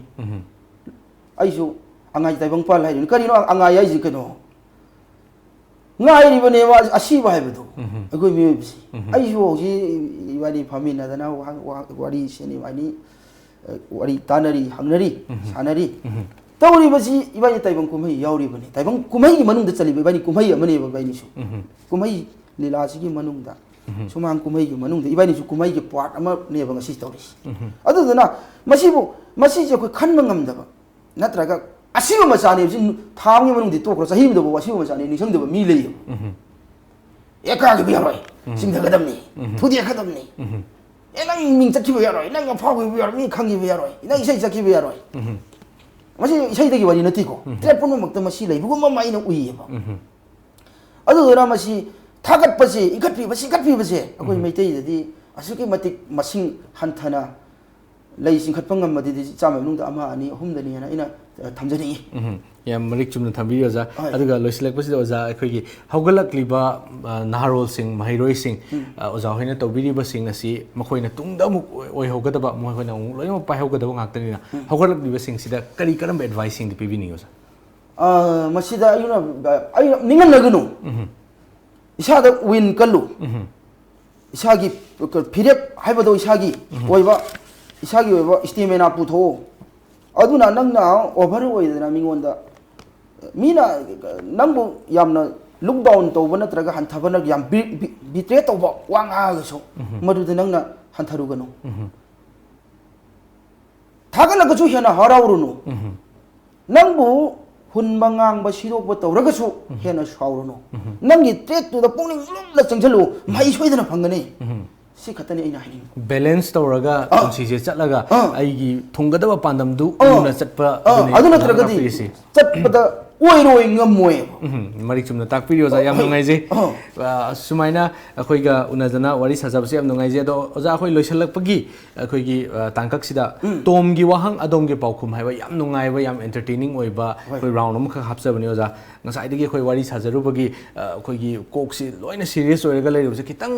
आइजु अंगाइ ताइवंग पाल हाइदुन करिनो अंगाइ आइजि कनो ngairibane wa asiba haibadu agoi miyoybisi आइजु होजि इबानि फामिनादना वारी सेनि वानि वारी तानरी हंगनरी सानरी तौरिबसि इबानि ताइबंग कुमै यावरिबनि ताइबंग कुमै मनुंगदा चलिबे इबानि कुमै अमने बाइनिसु कुमै लीलासिगी मनुंगदा सुमांग कुमै गी मनुंगदा इबानिसु कुमै गी पार्ट अमा नेबा ngasi तौरिसि अदुदना मसिजे कोइ खन्म ngमदबा नत्रगा असिबो मचानेबसि थांगि मनुंगदि तोक्रो सहिबदबो असिबो मचाने निसंगदबा मी लेयो एकागे बियारोय सिंगदगदमनि थुदि खदमनि nang ming chakhiba yaroi nang afau bi yaroi mi khangi bi yaroi nang isai chakhiba yaroi masi isai dagi wari nati ko trap pun makta masi lai bugum ma ina ui ba adu ra masi thagat pase ikat pi base akoi maitai dadi asuki matik masing hanthana lai sing khat pangam madi chama nung da ama ani ahum dani na ina thamjani yam marik chumna thambi oza aduga loislek pasi oza akhoi gi haugalak liba naharol sing mahiroi sing oza hoina tobiri ba sing asi makhoina tungda mu oi hogadaba mo hoina loina pai hogadaba ngaktani na haugalak liba sing sida kari karam advice sing dipi bini oza masida ayuna ay ningan lagunu isada win kallu isagi pirep haibado isagi oiba isagi oiba stamina putho aduna nangna over oidana mingonda mina nangbu yamna look down tawba natraga hanthabana yam bitre tawba wanga gaso maduda nangna hantharugano thagana gachu hena harawruno nangbu hun mangang ba sidokba tawragasu hena shawruno nangi trek to the pungning la changchalu mai soidana phangani si khatani aina haini balance tawraga si chatlaga aigi thungadaba pandam du una chatpa aduna tragadi chatpada oiroi ngamoy marik chumna takpiri oza yam nungai je sumaina akhoi ga unajana wari sajab se yam nungai je do oza akhoi loisalak pagi akhoi gi tangkak sida tom gi wahang adom gi paukhum haiba yam nungai ba yam entertaining oiba akhoi round am kha hapsabani oza ngasai digi akhoi wari sajaru bagi akhoi gi koksi loina serious oiraga leiru se kitang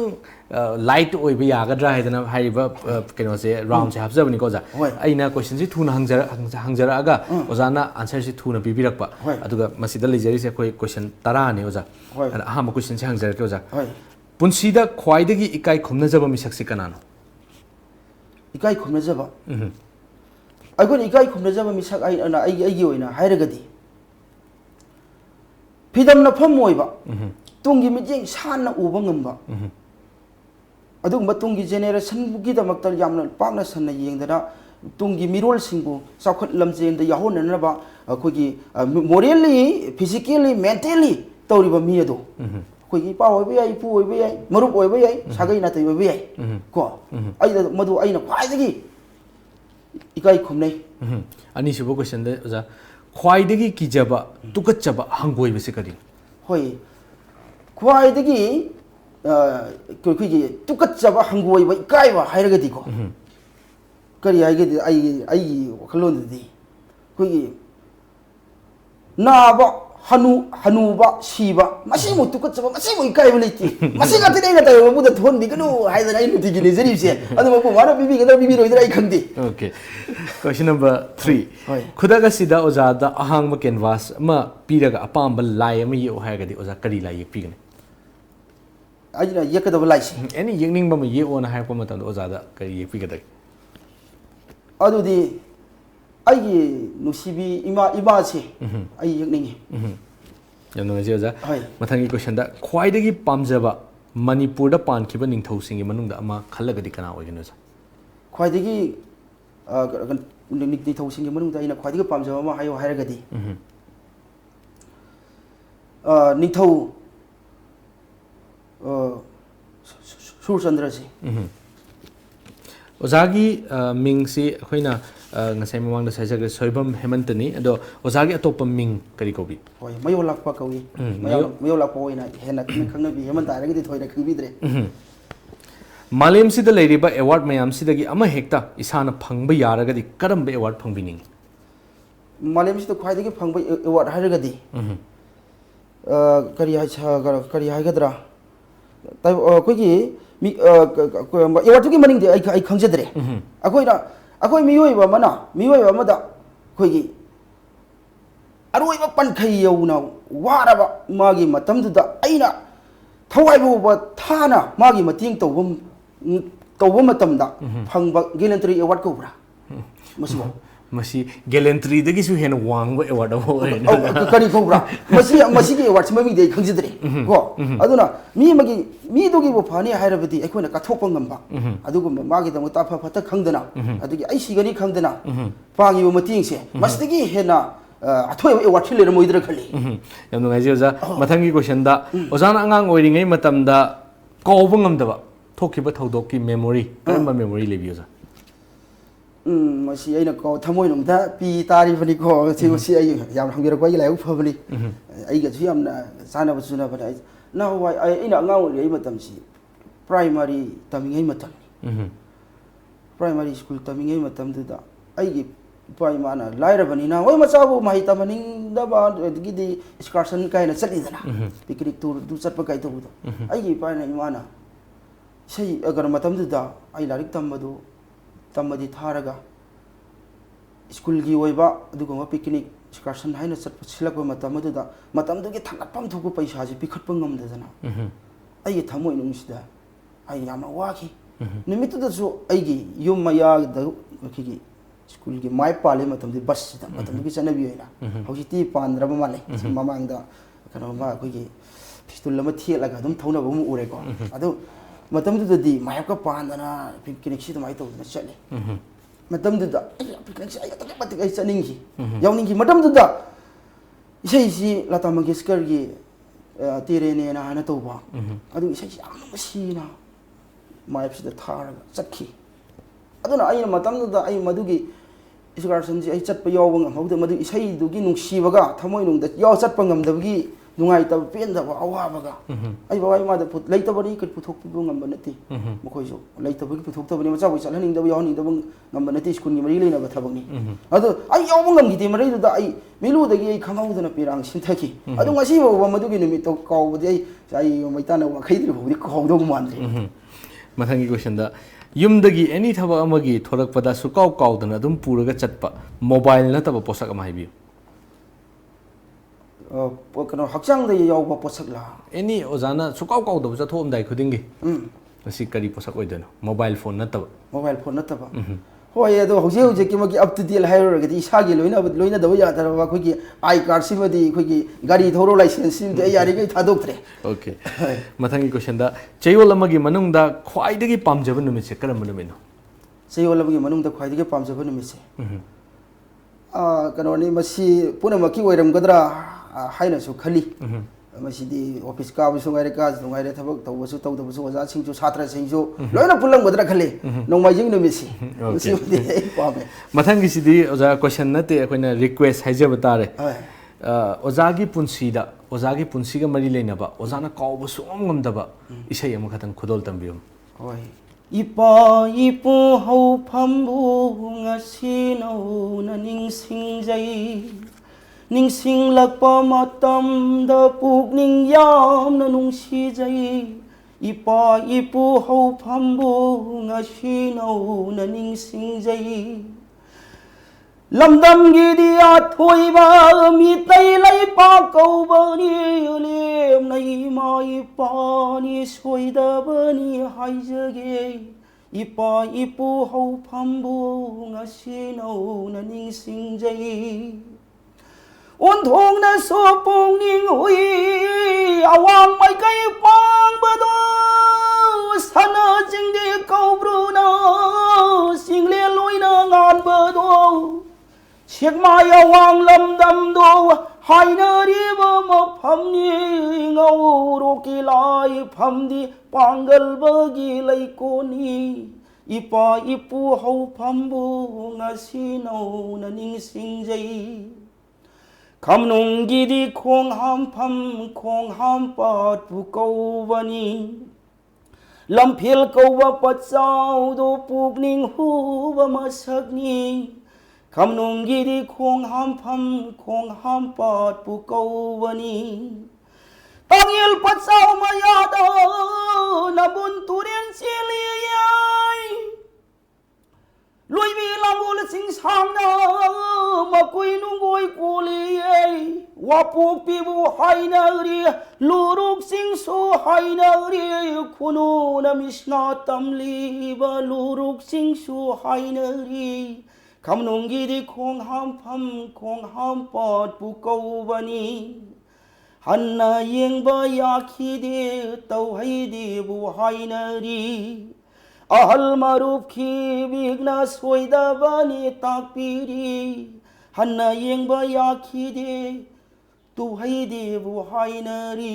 light oiba yagadra haidana haiba keno se round se hapsabani ko oza aina question si thuna hangjara aga oza na answer si thuna bibirakpa aduga masida lejari se koi question tara ne oza ahama question se hangjar ke oza punsida khwaidagi ikai khumna jaba misak se kanano ikai khumna jaba agon ikai khumna jaba misak ai ana ai gi oina hairagadi pidamna phamoiba tungi mijeng sanna uba ngamba adugumba tungi generation bugi damakta yamna pakna sanna yengdana tungi mirol singbu sakhat lamjen da yahonana ba akogi morally physically mentally tawriba mi ado akogi pa oiba yai pu oiba yai marup oiba yai sagai na tai oiba yai ko ai da madu aina khwaidagi ikai khumnai ani subo question da oza khwaidagi kijaba tukachaba hangoi bese kadi hoi khwaidagi kogi tukachaba hangoi ba ikai ba hairagadi ko kari haigadi ai wakhalondadi kogi naba hanuba siba masi mu tukachaba masi mu ikai baliti masi ga tene na tayo mu da thon di kanu haidana ai nuti gine zeri se adu ma mara bibi ga bibi roidra ai khangdi okay question number 3 khudaga sida oza da ahang ma canvas ma piraga apamba lai ma ye haigadi oza kari lai pigane ajina yakada laisi any yingning ba ma ye ona hai ko mata oza da kari pigada adudi aigi nusibi ima se ai yakningi yamno je oza mathangi question da khwaidagi pamjaba manipur da pankhiba ningthau singi manungda ama khallagadi kana oigeno oza khwaidagi ningthau singi manungda ina khwaidagi pamjaba ma hayo hairagadi ningthau surchandra ji ozagi mingsi khoina ngasai mamang da sajaga soibam hemantani ado ozagi atop ming kari kobi hoi mayo lakpa kawi mayo lakpa oina hena khangna bi hemanta aragi thoira khibidre malem sida leiriba award mayam sidagi ama hekta isana phangba yaragadi karamba award phangbining malem sida khwaidagi phangba award haragadi kari haigadra tai koigi mi award tugi maning de ai khangjadre akoi miyoiba mana miyoiba mada koigi aroiba pankhai yauna waraba magi matamduda aina thawaibu thana magi mating tawba matamda phangba gallantry award ko bra masi gallantry dagi su hen wangba award abo kari ko bra masi gi award mami de khangjadre ko aduna mi dogi bo phani hairabati akoina kathokpa ngamba adugum magi da mata phata khangdana adugi ai sigani khangdana pangi bo mating se masdagi hena athoi award thile moidra khali yamno ngai je oza mathangi question da ozana angang oiringai matamda kawba ngamdaba थोखिबा थौदोकी मेमोरी करम मेमोरी लेबियोजा मसी अइना को थमोय नुंदा पी तारी बनी को सी मसी अइ याम हंगिर को लायु फबनी अइ ग छु यामना साना बसुना बना ना वाय अइना अंगाव रे मतम सी प्राइमरी तमिंगै मतम प्राइमरी स्कूल तमिंगै मतम दुदा अइ गी पाई माना लाइर बनी ना होय मचाबो माहि तमनिंग दबा गिदी एक्सकर्शन काइना चलिदना पिकनिक टूर दु चटप काइ तो अइ गी पाई ना इमाना सही अगर मतम दुदा अइ लारिक तमबदो तमदी थारगा स्कूल की ओइबा अदुगमा पिकनिक एक्सकर्शन हाइना चटप सिलक मतम दुदा मतम दुगी थांगपम थुगु पैसा जे पिखटप ngमदजना अइ थमोय नुंसिदा अइ यामा वाखि निमितुदसु अइगी युम मया द की स्कूल की माइ पाले मतम दि बस सिदा मतम की चनबी होइना हौसिति पांद्रब माले ममांगदा कनो मा कोगी पिस्तुल लमा थियलगा दम थौना बम उरेको अदु मतम दुदि माइक पांदना पिकनिक सि तमाइ तौदना चले मतम दुदा पिकनिक सि अयत मत गै चनिंगी यावनिंगी मतम दुदा इसै सि लता मंगेशकर की तेरेने ना हना तौबा अदु इसै सि याम बसिना माइप सिदा थारगा चखी अदुना अइना मतम दुदा अइ मदुगी एक्सकर्शन जी चटप याव ngमहौद मदु इसै दुगी नुंसीबगा थमोय नुंदा याव चटप ngमदबगी नुंगाइ तब पेनदब अवाबगा अइ बाय माद पुत लैतबनी कट पुथोकपिबो ngमब नति मखोइसो लैतबगी पुथोकतबनी मचाबो चलहनिंदब यावनिंदब ngमब नति स्कूल की मरि लेनब थबगनी अदु अइ याव ngमगिदि मरै दुदा अइ मिलुदगी अइ खंगौदना पिरांग सिंथकी अदु ngasi बाव मदुगी निमित तो कावबदि अइ मैताना वखैद्रि भौदि कावदो मानद्रि मथंगी क्वेश्चन दा युमदगी एनी थबा अमगी थोरकपदा सुकाव कावदना अदुम पुरगा चटपा मोबाइल नतबा पोसक अमा हाइबियो कनो हक्चांग द यावबा पोसकला एनी ओजाना सुकाव कावदबा चथोमदाइ खुदिंगी असी करी पोसक ओइदनो मोबाइल फोन नतबा होय अदो हौजे हौजे की मगी अप टू डेट हाइरगदी इसागी लोइना दबा यादरबा खोगी आई कार्ड सिबदी खोगी गाड़ी थौरो लाइसेंस सिबदी यारी गई थादोक्त्रे ओके मथंगी क्वेश्चन दा चयोल अमगी मनुंगदा ख्वाइदगी पामजब नुमिसे करम नुमिनो चयोल अमगी मनुंगदा ख्वाइदगी पामजब नुमिसे कनोनी मसी पुनमकी ओइरमगदरा हाइनसु खली मसीदी ऑफिस का बिसु गाइरे का गाइरे थबक तौबसु तौदबसु ओजा सिंजु छात्र सिंजु लोइना पुलंगदरा खले नोंमाइजिंग नुमिसी मसीदी पामे मथंगी सिदी ओजा क्वेश्चन नते अखोइना रिक्वेस्ट हाइजब तारे ओजागी पुंसीगा मरी लेनबा ओजाना कावबसु ngमदबा इसै अम खतंग खुदोल तंबियो होय इपा इपु हौ फम्बु ngasi no na ningsingjai ningsinglakpa matamda pukning yamna nungsijai ipa ipu hau phambu ngasi no na ningsingjai lamdam gidi athoiba mi tai lai pa kaubani lem nai mai pa ni soida bani haijage ipa ipu hau phambu ngasi no na ningsingjai ôn thong na so pong ning hui awang mai kai pang ba do sana jing de kau bru na sing le loi na ngan ba do chiek mai awang lam dam do hai na ri ba ma pham ni ngau ro ki lai pham di pangal ba gi lai ko ni ipa ipu hau pham bu ngasi no na ning sing jai Kamnung gidi khong ham pham khong ham pat pu kaubani lamphil kauba pachau do pukning hu ba masakni Kamnung gidi khong ham pham khong ham pat pu kaubani Tangil pachau mayada nabun turien siliyai Lui bi langul sing sang na makui nungoi kuli wapuk pibu hai na ri luruk sing su hai na ri kunu na misna tamli ba luruk sing su hai na ri kamnung gi di khong ham pat pu kau bani hanna yeng ba yakhi de tau hai de bu hai na ri ahal maruf khi bigna soida bani takpiri hanna yeng ba yakhi de tu hai de bu hai na ri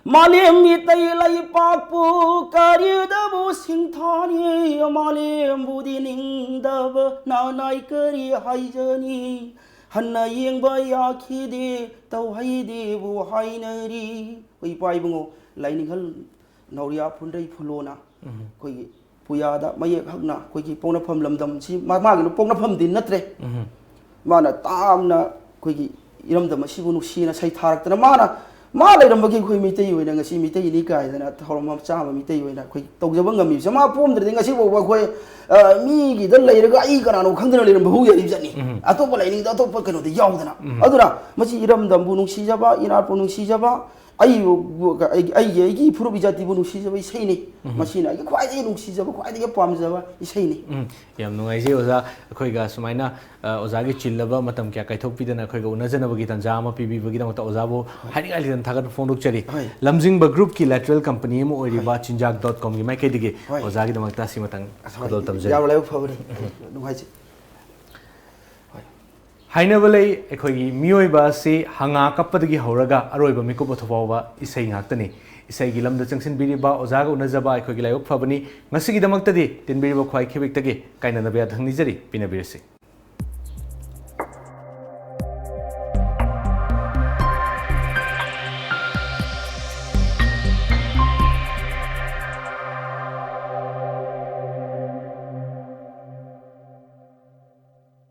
मालेम मितई लई पाकपु करिदबु सिंथानी मालेम बुदि निंगदब नानाई करी हाइजनी हन्ना येंबा याखिदे तौहाइदेबु हाइनरी ओइ पाइबुंगो लाइनिंगल नौरिया फुंडई फुलोना कोई पुयादा मयेक हगना कोई पोंगनाफम लमदम सी मागी पोंगनाफम दिन नत्रे माना तामना कोई इरमदम सिबु नुसीना सै थारक्तना मा लेरमबगी कोई मितै होइना ngasi मितै नि कायदना थौरम चामा मितै होइना कोई तौजब ngami जमा पोमद्रदि ngasi बोबा कोई मीगी द लेरगा आई कनानो खंगदना लेरम बहु यारि जनी अतोप लाइनिंग द अतोप कनो द यावदना अदुना मसी इरमदम बु नुसीजबा इनार पु नुसीजबा आई फुरुब जाति बु नुसीजबा इसैनि मसीना आई ख्वाइदि नुसीजबा ख्वाइदि पामजबा इसैनि याम नुंगाइजे ओजा अखोइगा सुमाइना ओजागी चिल्लबा मतम क्या काइथोकपिदना अखोइगा उनजनबगी तंजा अमा पिबिबगी दमत ओजाबो हाइनिगालिदन थागत फोंदोकचरी लमजिंगबा ग्रुप की लैटरल कंपनी अमा ओइरिबा chinjak.com gi माइकेदिगे ओजागी दमकता सिमतंग खदल तमजे यावलाय फबरे नुंगाइजे हाइनबलै अखोइगी मियोइबा से हंगा कपदगी हौरगा अरोइबा मिकुप अथवाबा इसै ngakतनी इसैगी लमदा चंगसिनबिरिबा ओजागा उनजबा अखोइगी लायक फबनी ngasiगी दमक्तदी तिनबिरिबा ख्वाइ खिबिक्तगी काइननबया धंगनिजरी पिनबिरसी